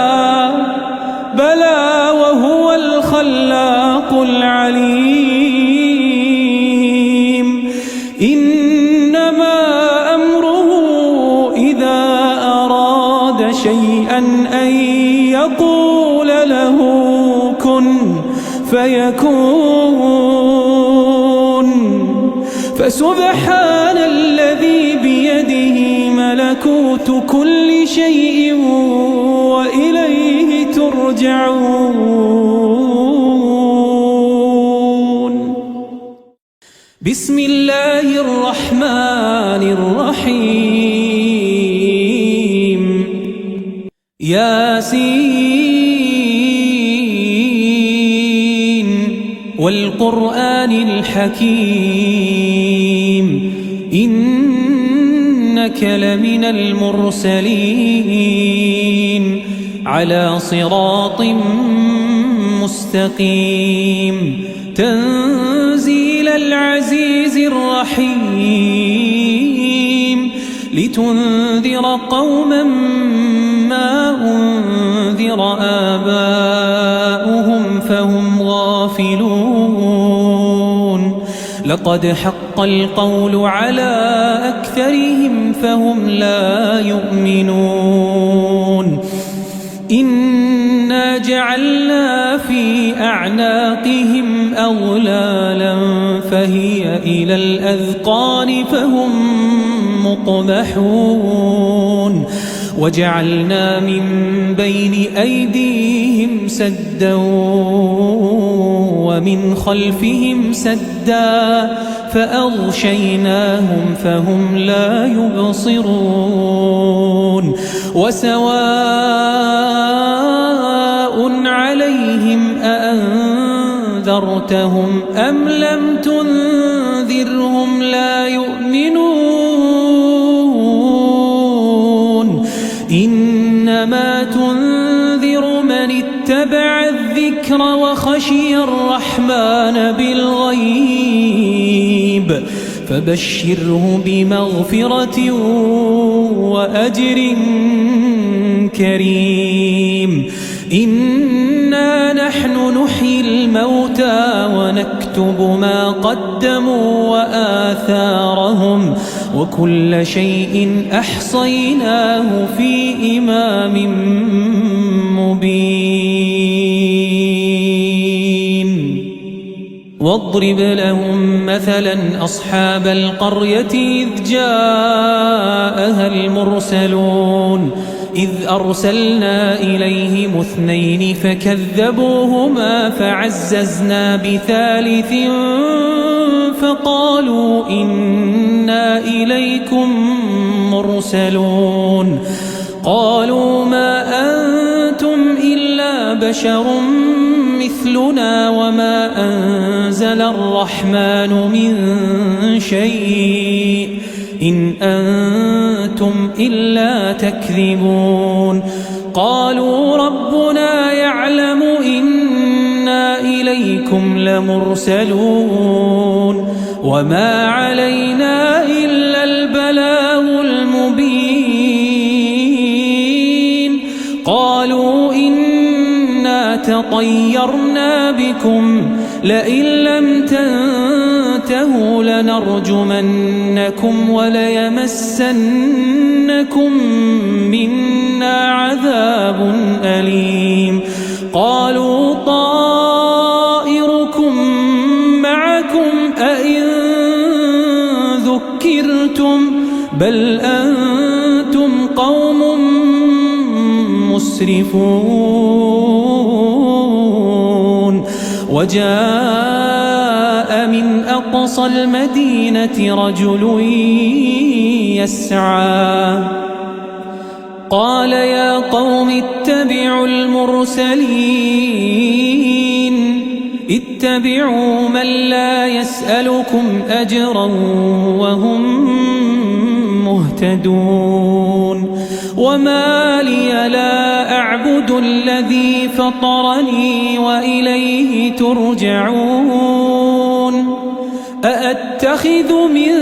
وهو الخلاق العليم. إنما أمره إذا أراد شيئا أن يقول له كن فيكون. فسبحان الذي بيده ملكوت كل شيء وإليه ترجعون. بسم الله الرحمن الرحيم. ياسين والقرآن الحكيم إنك لمن المرسلين على صراط مستقيم. تنزيل العزيز الرحيم لتنذر قوما ما أنذر آباؤهم فهم غافلون. لقد حق القول على أكثرهم فهم لا يؤمنون. إنا جعلنا في أعناقهم أغلالا فهي إلى الأذقان فهم مقمحون. وجعلنا من بين أيديهم سدا ومن خلفهم سدا فأغشيناهم فهم لا يبصرون. وسواء عليهم أأنذرتهم أم لم تنذرهم لا يؤمنون. إنما تنذر من اتبع الذكر وخشي الرحمن بالغيب فبشره بمغفرة وأجر كريم. إنا نحن نحيي الموتى ونكتب ما قدموا وآثارهم وكل شيء أحصيناه في إمام مبين واضرب لهم مثلا أصحاب القرية إذ جاءها المرسلون إذ أرسلنا إليهم 2 فكذبوهما فعززنا بثالث فقالوا إنا إليكم مرسلون قالوا ما أنتم إلا بشر مثلنا وما أنزل الرحمن من شيء إن أنتم إلا تكذبون قالوا ربنا يعلم إنا إليكم لمرسلون وما علينا إلا البلاغ المبين قالوا إنا تطيرنا بكم لئن لم تنتهوا لنرجمنكم وليمسنكم منا عذاب أليم قالوا طائركم معكم أئن ذكرتم بل أنتم قوم مسرفون وجاء من أقصى المدينة رجل يسعى قال يا قوم اتبعوا المرسلين اتبعوا من لا يسألكم أجرا وهم مهتدون وما لي لا أعبد الذي فطرني وإليه ترجعون أأتخذ من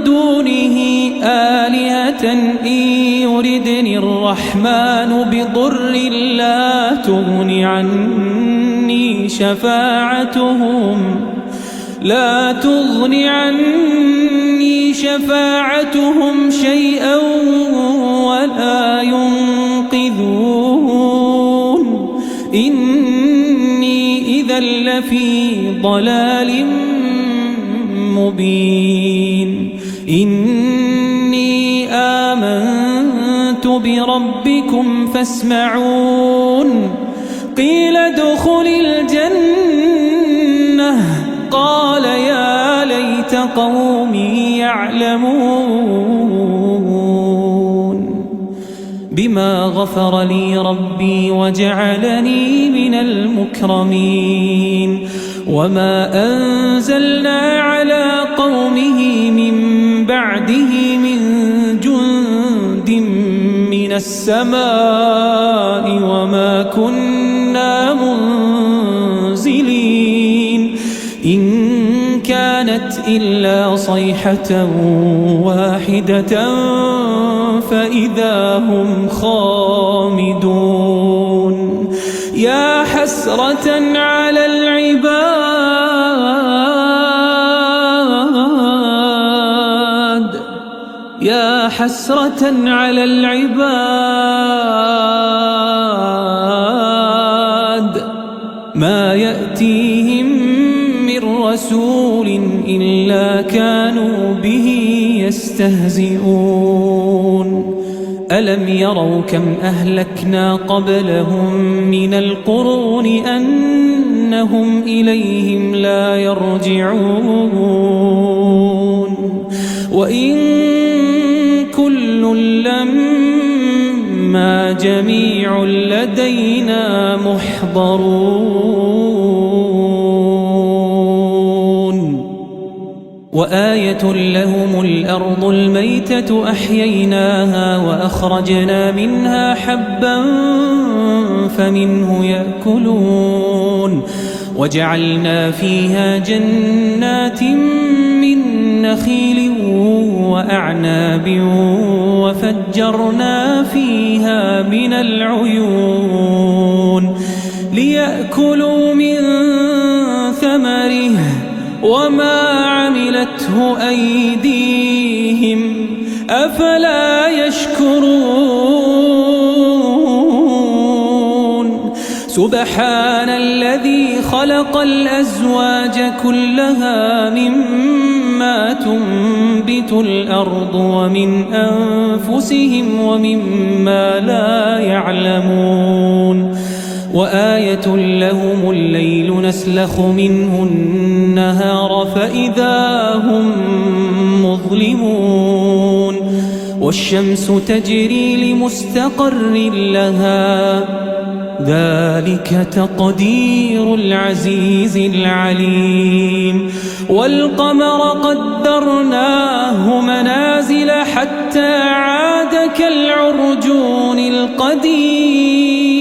دونه آلهة إن يردني الرحمن بضر لا تغن عني شفاعتهم شيئا ولا ينقذون إني إذا لفي ضلال مبين إني آمنت بربكم فاسمعون قيل ادخل الجنة قال يا ليت قومي يعلمون بما غفر لي ربي وجعلني من المكرمين وما أنزلنا على قومه من بعده من جند من السماء وما كنا منزلين إن كانت إلا صيحة واحدة فإذا هم خامدون يا حسرة على العباد ما يأتيهم من رسول إلا كانوا به يستهزئون ألم يروا كم أهلكنا قبلهم من القرون أنهم إليهم لا يرجعون وإن كل لما جميع لدينا محضرون وآية لهم الأرض الميتة أحييناها وأخرجنا منها حبا فمنه يأكلون وجعلنا فيها جنات من نخيل وأعناب وفجرنا فيها من العيون ليأكلوا من ثمره وما عملته أيديهم أفلا يشكرون سبحان الذي خلق الأزواج كلها مما تنبت الأرض ومن أنفسهم ومما لا يعلمون وآية لهم الليل نسلخ منه النهار فإذا هم مظلمون والشمس تجري لمستقر لها ذلك تقدير العزيز العليم والقمر قدرناه منازل حتى عاد كالعرجون القديم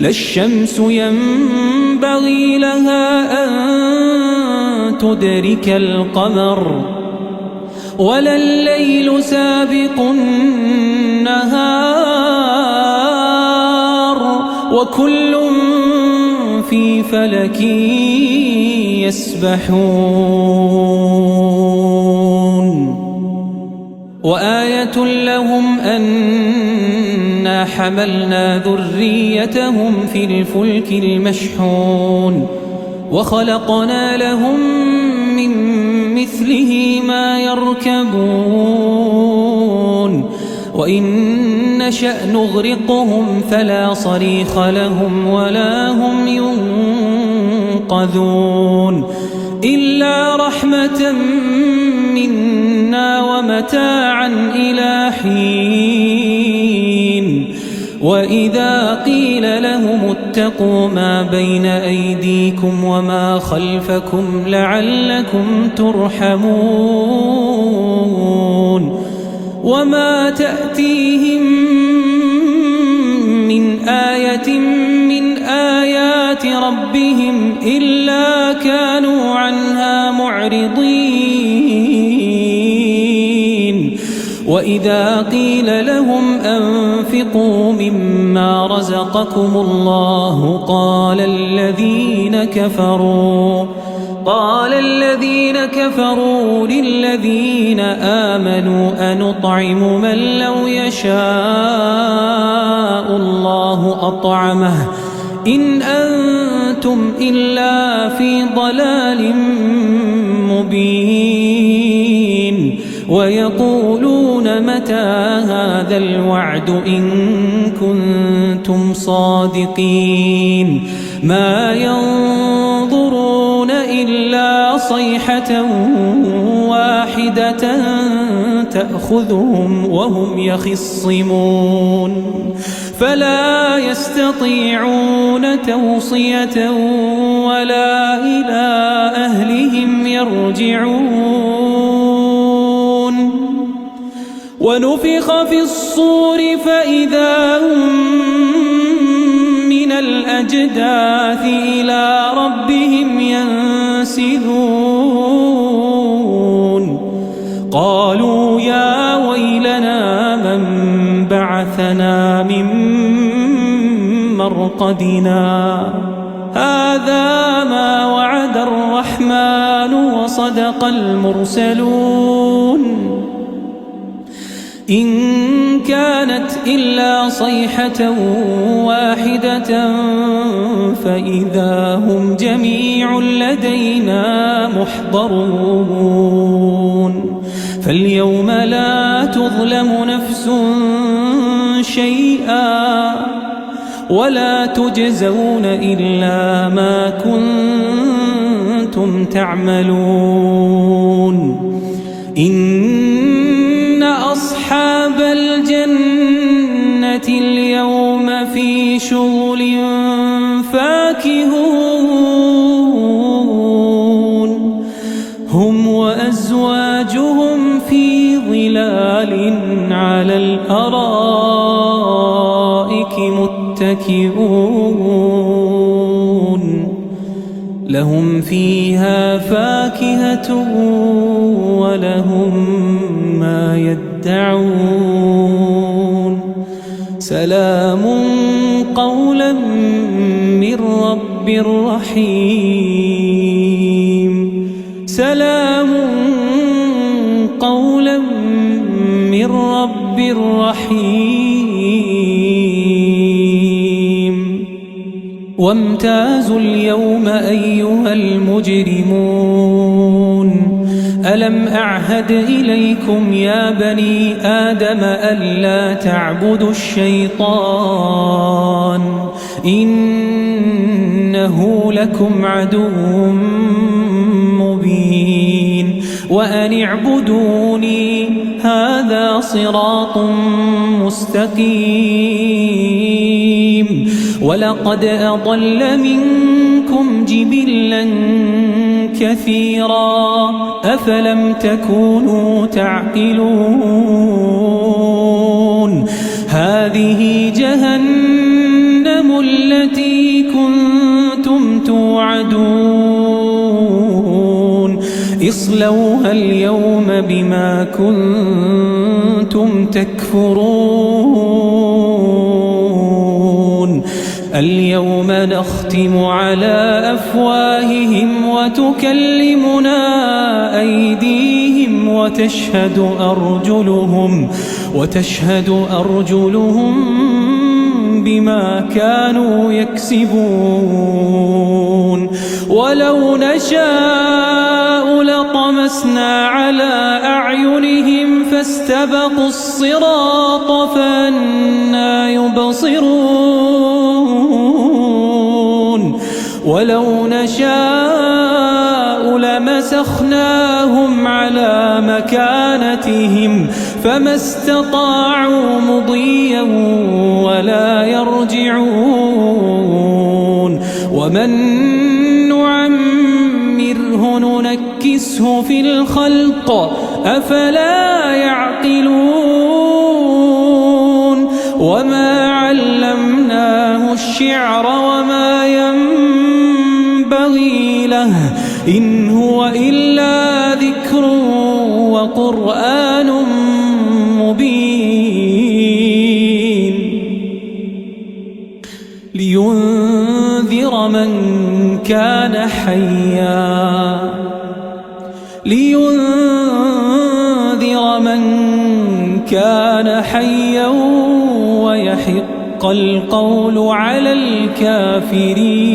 لا الشمس ينبغي لها أن تدرك القمر ولا الليل سابق النهار وكل في فلك يسبحون وآية لهم أنا حملنا ذريتهم في الفلك المشحون وخلقنا لهم من مثله ما يركبون وإن نشأ نغرقهم فلا صريخ لهم ولا هم ينقذون إلا رحمة منا ومتاعا إلى حين وإذا قيل لهم اتقوا ما بين أيديكم وما خلفكم لعلكم ترحمون وما تأتيهم من آية من آيات ربهم إلا كانوا عنها معرضين وإذا قيل لهم أنفقوا مما رزقكم الله قال الذين كفروا للذين آمنوا أنطعم من لو يشاء الله أطعمه إن أنتم إلا في ضلال مبين ويقولون متى هذا الوعد إن كنتم صادقين ما ينظرون إلا صيحة واحدة تأخذهم وهم يخصمون فلا يستطيعون توصية ولا إلى أهلهم يرجعون ونفخ في الصور فإذا هم من الأجداث إلى ربهم ينسلون قالوا يا ويلنا من بعثنا من مرقدنا هذا ما وعد الرحمن وصدق المرسلون إن كانت إلا صيحة واحدة فإذا هم جميع لدينا محضرون فاليوم لا تظلم نفس شيئا ولا تجزون إلا ما كنتم تعملون إن أصحاب الجنة اليوم في شغل فاكهون هم وأزواجهم في ظلال على الأرائك متكئون لهم فيها فاكهة ولهم ما يدعون سلام قولا رب رحيم سلام قولا من رب رحيم وامتازوا اليوم أيها المجرمون ألم أعهد إليكم يا بني آدم ألا تعبدوا الشيطان إنه لكم عدو مبين وأن اعبدوني هذا صراط مستقيم ولقد أضل منكم جبلا كثيرا أفلم تكونوا تعقلون هذه جهنم التي كنتم توعدون اصلوها اليوم بما كنتم تكفرون اليوم نختم على أفواههم وتكلمنا أيديهم وتشهد أرجلهم بما كانوا يكسبون ولو نشاء لطمسنا على أعينهم فاستبقوا الصراط فأنى يبصرون ولو نشاء لمسخناهم على مكانتهم فما استطاعوا مضيا ولا يرجعون ومن نعمره ننكسه في الخلق أفلا يعقلون وما علمناه الشعر وما ينبغي له إن هو إلا ذكر وقرآن مبين لينذر من كان حيا ويحق القول على الكافرين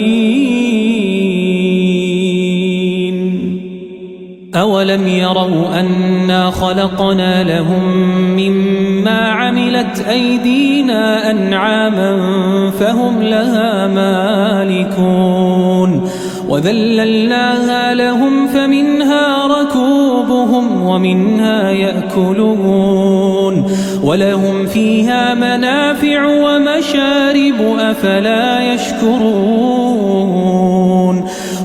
أولم يروا أنا خلقنا لهم مما عملت أيدينا أنعاما فهم لها مالكون وذللناها لهم فمنها ركوبهم ومنها يأكلون ولهم فيها منافع ومشارب أفلا يشكرون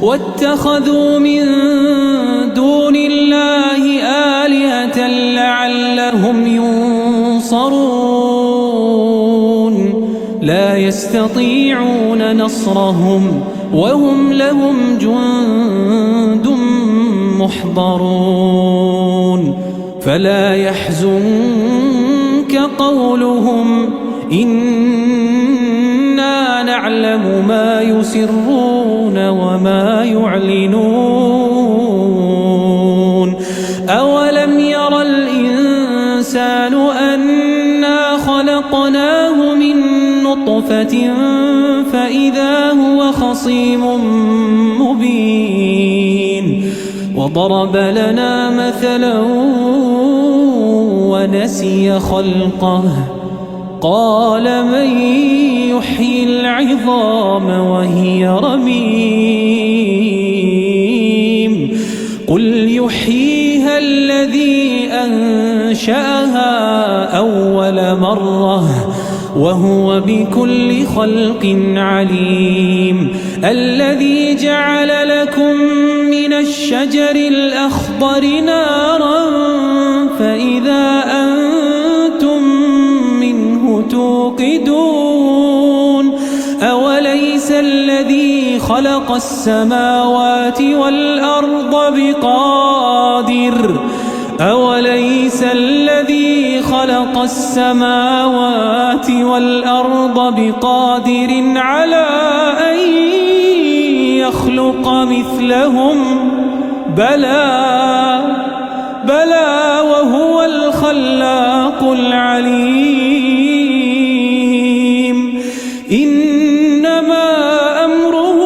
واتخذوا من دون الله آلهة لعلهم ينصرون لا يستطيعون نصرهم وهم لهم جند محضرون فلا يحزنك قولهم إنا نعلم ما يسرون وما يعلنون أولم ير الإنسان أنا خلقناه من نطفة فإذا هو خصيم مبين وضرب لنا مثلا ونسي خلقه قال من يحيي العظام وهي رميم قل يحييها الذي أنشأها أول مرة وهو بكل خلق عليم الذي جعل لكم من الشجر الأخضر نارا فإذا أنتم منه توقدون أوليس الذي خلق السماوات والأرض بقادر على أن يخلق مثلهم بلى وهو الخلاق العليم إنما أمره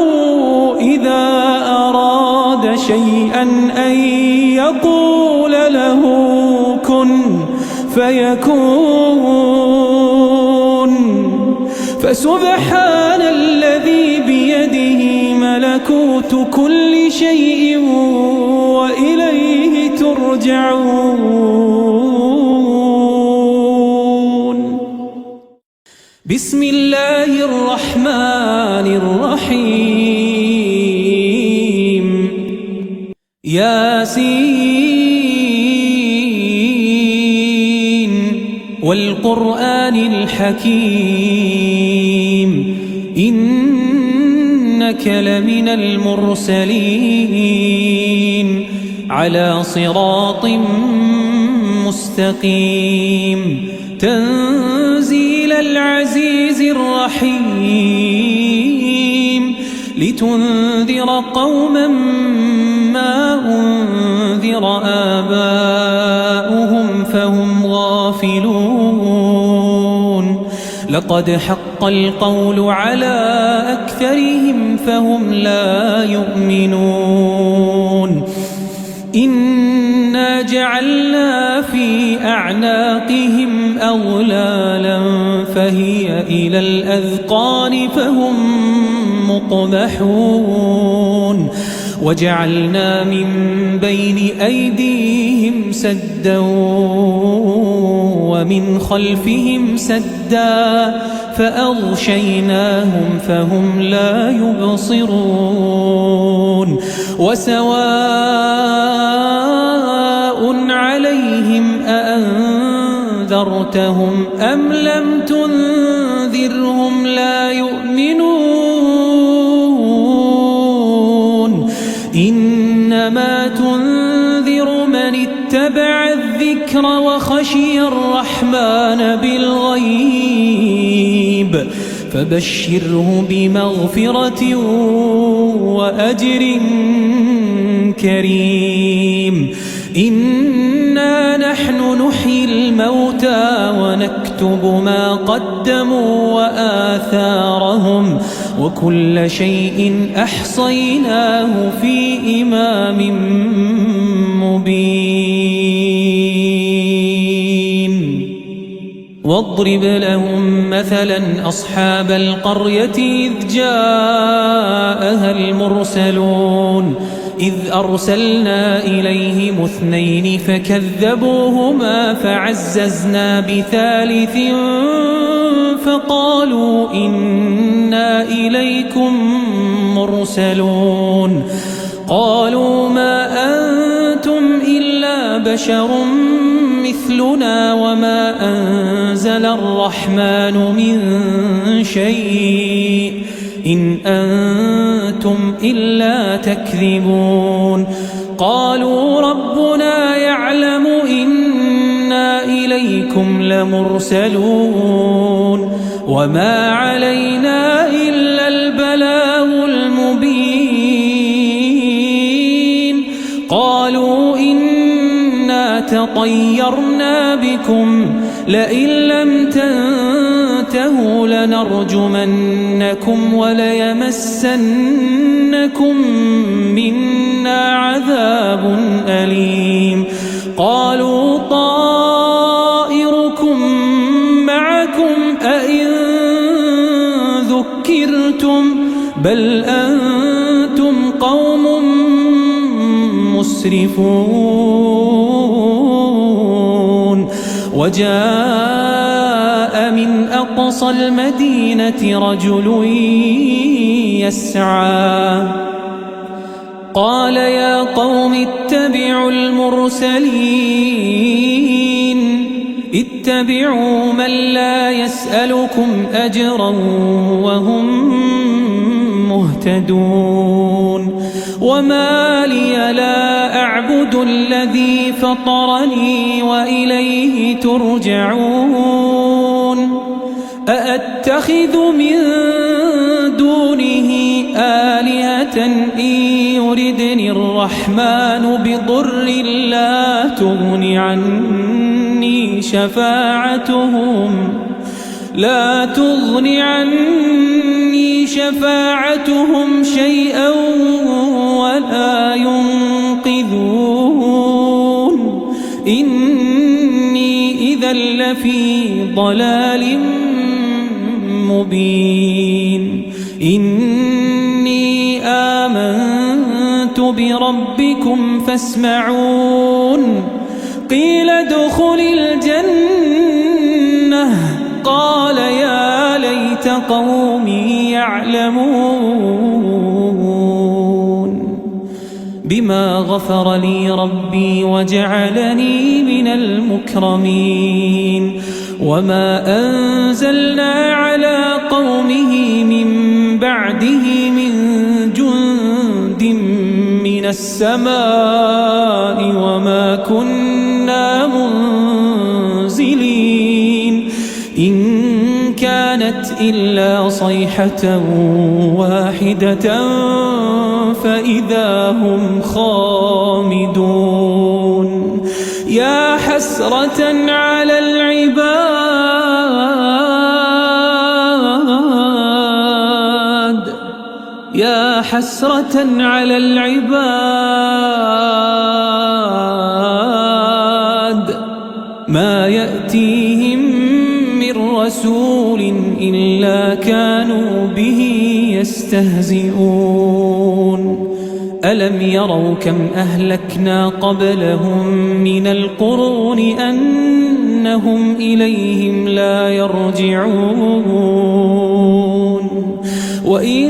إذا أراد شيئا أن يقول له كن فيكون فسبحان الذي بيده ملكوت كل شيء وإليه ترجعون بسم الله الرحمن الرحيم ياسين والقرآن الحكيم إنك لمن المرسلين على صراط مستقيم تنزيل العزيز الرحيم لتنذر قوما ما أنذر آباؤهم فهم غافلون لقد حق القول على أكثرهم فهم لا يؤمنون إنا جعلنا في أعناقهم أغلالا فهي إلى الأذقان فهم مقمحون وجعلنا من بين أيديهم سدا ومن خلفهم سدا فأغشيناهم فهم لا يبصرون وسواء عليهم أأنذرتهم أم لم تنذرهم لا يؤمنون إنما تنذر من اتبع الذكر وخشي الرحمن بالغيب فبشره بمغفرة وأجر كريم إنا نحن نحيي الموتى ونكتب ما قدموا وآثارهم وكل شيء أحصيناه في إمام مبين واضرب لهم مثلا أصحاب القرية إذ جاءها المرسلون إذ أرسلنا إليهم اثنين فكذبوهما فعززنا بثالث فقالوا إنا إليكم مرسلون قالوا ما أنتم إلا بشر مثلنا وما أنزل الرحمن من شيء إن أنتم إلا تكذبون قالوا ربنا يعلم إنا إليكم لمرسلون وما علينا إلا البلاغ المبين قالوا إنا تطيرنا بكم لئن لم تنتهوا لنرجمنكم وليمسنكم منا عذاب أليم قالوا طائركم معكم أئن ذكرتم بل أنتم قوم مسرفون وجاء من أقصى المدينة رجل يسعى قال يا قوم اتبعوا المرسلين اتبعوا من لا يسألكم أجرا وهم مهتدون وما لي لا أعبد الذي فطرني وإليه ترجعون أأتخذ من دونه آلهة سيئة إن يردني الرحمن بضر لا تغن عني شفاعتهم شيئا ولا ينقذون إني إذا لفي ضلال مبين إني آمنت بربكم فاسمعون قيل ادخل الجنة قال يا ليت قومي يعلمون بما غفر لي ربي وجعلني من المكرمين وما أنزلنا على قومه من بعده من جند من السماء وما كنا منزلين إن كانت إلا صيحة واحدة فإذا هم خامدون يا حسرة على العباد ما يأتيهم من رسول إلا كانوا به يستهزئون ألم يروا كم أهلكنا قبلهم من القرون أنهم إليهم لا يرجعون وإن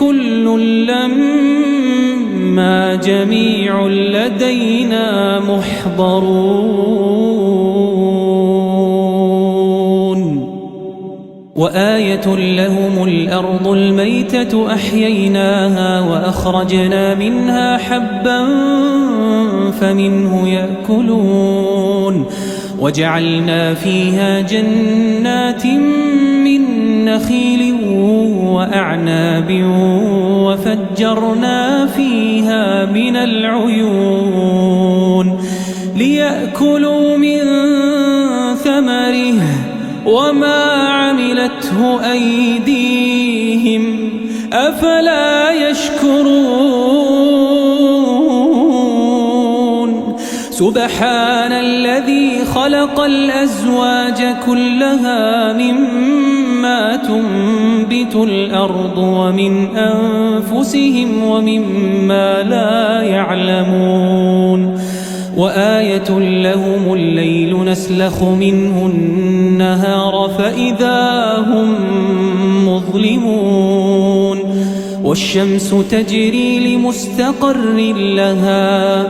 كل لما جميع لدينا محضرون وآية لهم الأرض الميتة أحييناها وأخرجنا منها حبا فمنه يأكلون وجعلنا فيها جنات من نخيل وأعناب وفجرنا فيها من العيون ليأكلوا من ثمره وما عملته أيديهم أفلا يشكرون سبحان الذي خلق الأزواج كلها مما تنبت الأرض ومن أنفسهم ومما لا يعلمون وآية لهم الليل نسلخ منه النهار فإذا هم مظلمون والشمس تجري لمستقر لها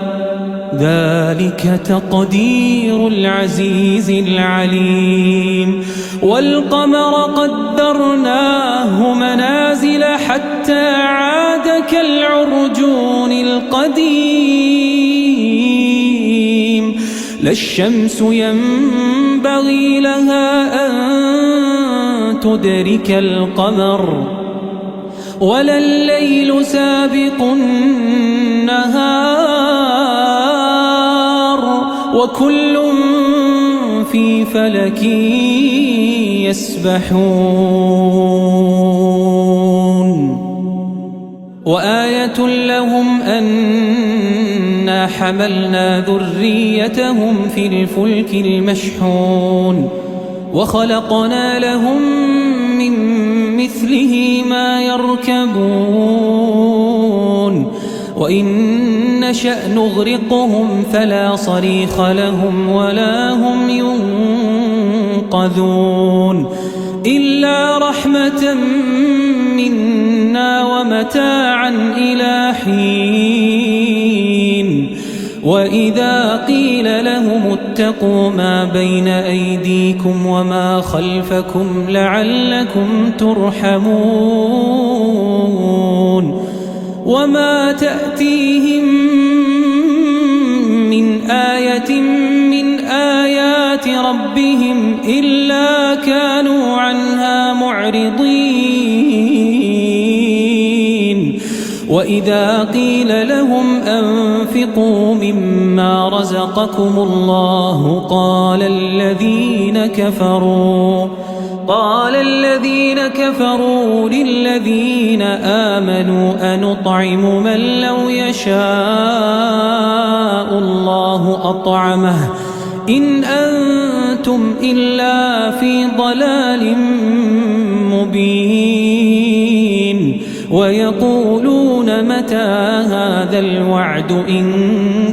ذلك تقدير العزيز العليم والقمر قدرناه منازل حتى عاد كالعرجون القديم لا الشمس ينبغي لها أن تدرك القمر ولا الليل سابق النهار وكل في فلك يسبحون وآية لهم أنا حملنا ذريتهم في الفلك المشحون وخلقنا لهم من مثله ما يركبون وإن نشأ نغرقهم فلا صريخ لهم ولا هم ينقذون إلا رحمة منا ومتاعا إلى حين وإذا قيل لهم اتقوا ما بين أيديكم وما خلفكم لعلكم ترحمون وما تأتيهم من آية من آيات ربهم إلا كانوا عنها معرضين وإذا قيل لهم أنفقوا مما رزقكم الله قال الذين كفروا للذين آمنوا أنطعم من لو يشاء الله أطعمه إن أنتم إلا في ضلال مبين ويقولون متى هذا الوعد إن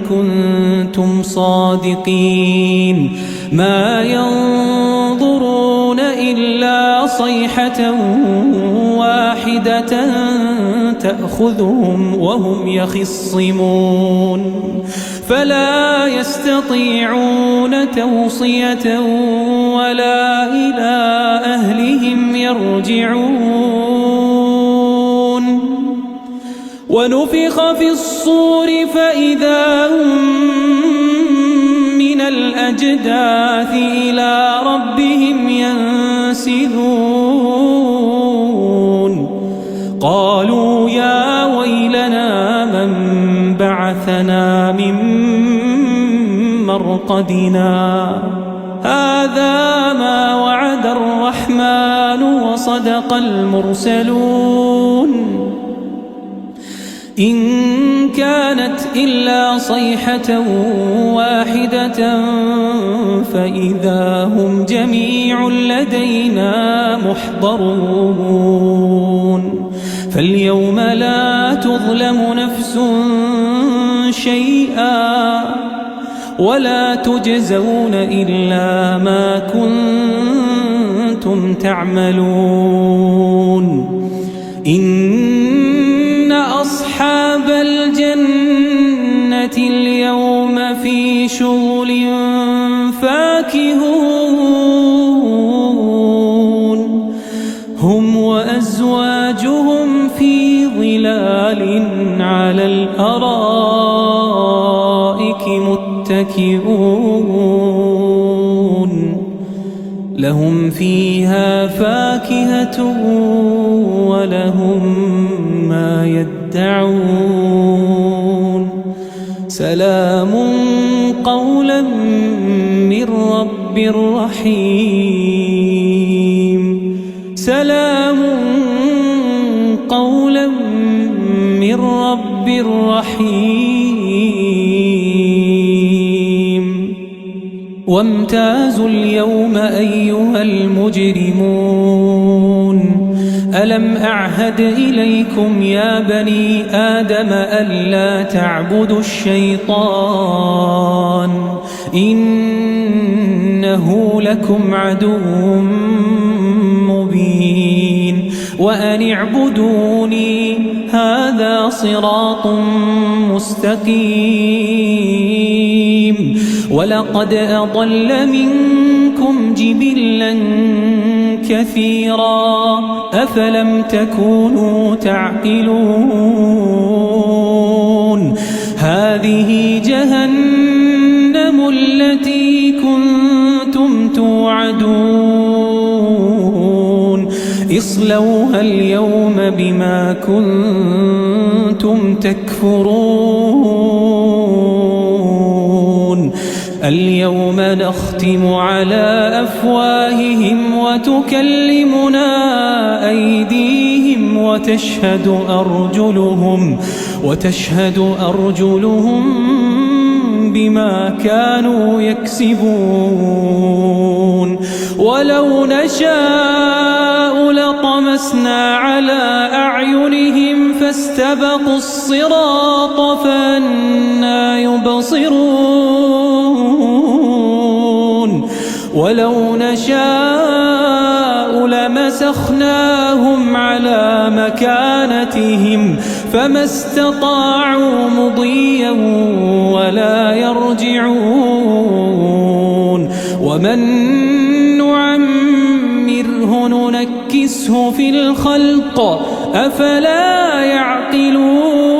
كنتم صادقين ما ينظرون إلا صيحة واحدة تأخذهم وهم يخصمون فلا يستطيعون توصية ولا إلى أهلهم يرجعون ونفخ في الصور فإذا هم من الأجداث إلى ربهم ينسلون قالوا يا ويلنا من بعثنا من مرقدنا هذا ما وعد الرحمن وصدق المرسلون إن كانت إلا صيحة واحدة فإذا هم جميع لدينا محضرون فاليوم لا تظلم نفس شيئا ولا تجزون إلا ما كنتم تعملون إن أصحاب الجنة اليوم في شغل فاكهون هم وأزواجهم في ظلال على الأرائك متكئون لهم فيها فاكهة ولهم ما يدعون سلام قولا من رب رحيم سلام قولا من رب رحيم وامتازوا اليوم أيها المجرمون ألم أعهد إليكم يا بني آدم ألا تعبدوا الشيطان إنه لكم عدو مبين وأن اعبدوني هذا صراط مستقيم ولقد أضل منكم جبلا كثيرا أفلم تكونوا تعقلون هذه جهنم التي كنتم توعدون اصلوها اليوم بما كنتم تكفرون اليوم نختم على أفواههم وتكلمنا أيديهم وتشهد أرجلهم بما كانوا يكسبون ولو نشاء لطمسنا على أعينهم فاستبقوا الصراط فأنى يبصرون ولو نشاء لمسخناهم على مكانتهم فما استطاعوا مضيا ولا يرجعون ومن نعمره ننكسه في الخلق أفلا يعقلون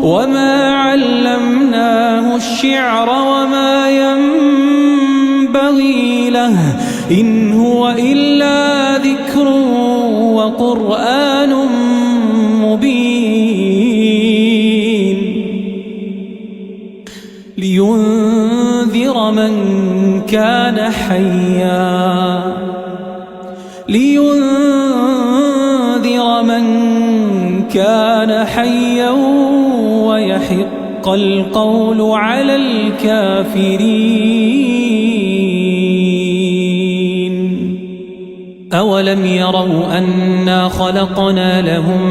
وما علمناه الشعر وما ينبغي له إن هو إلا ذكر وقرآن مبين لينذر من كان حيا ويحق القول على الكافرين. أولم يروا أنا خلقنا لهم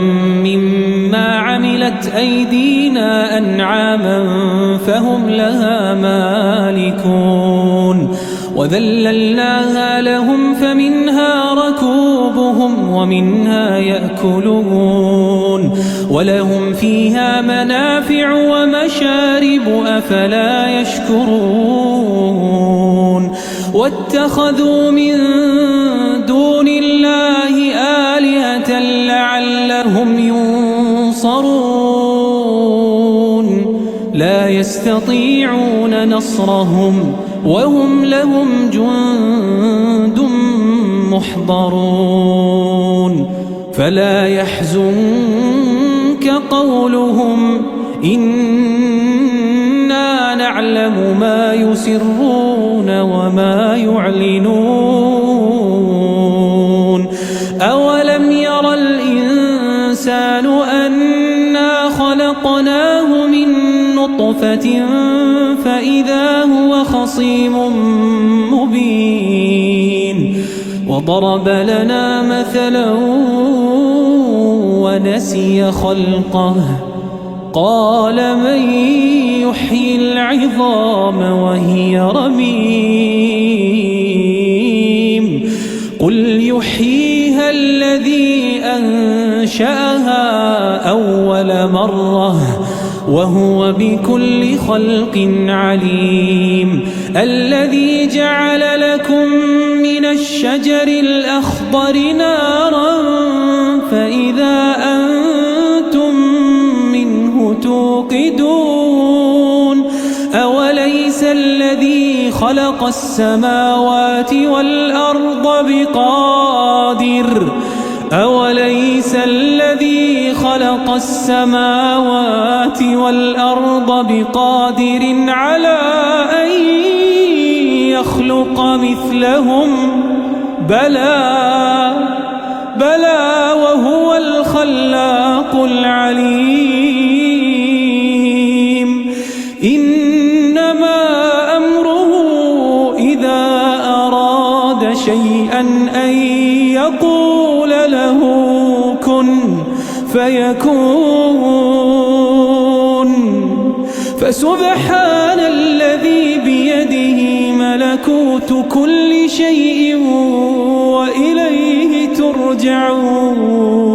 مما عملت أيدينا أنعاما فهم لها مالكون وذللناها لهم فمنها ركوبهم ومنها يأكلون ولهم فيها منافع ومشارب أفلا يشكرون. واتخذوا من دون الله آلهة لعلهم ينصرون لا يستطيعون نصرهم وهم لهم جند محضرون. فلا يحزنك قولهم إنا نعلم ما يسرون وما يعلنون. أولم ير الإنسان أنا خلقناه من نطفة فإذا هو خصيم مبين وضرب لنا مثلا ونسي خلقه قال من يحيي العظام وهي رميم قل يحييها الذي أنشأها أول مرة وهو بكل خلق عليم. الذي جعل لكم من الشجر الأخضر نارا فإذا أنتم منه توقدون. أوليس الذي خلق السماوات والأرض بقادر على أن يخلق مثلهم بلى وهو الخلاق العليم. إنما أمره إذا أراد شيئا أن يقول له كن فيكون. فسبحان الذي بيده ملكوت كل شيء وإليه ترجعون.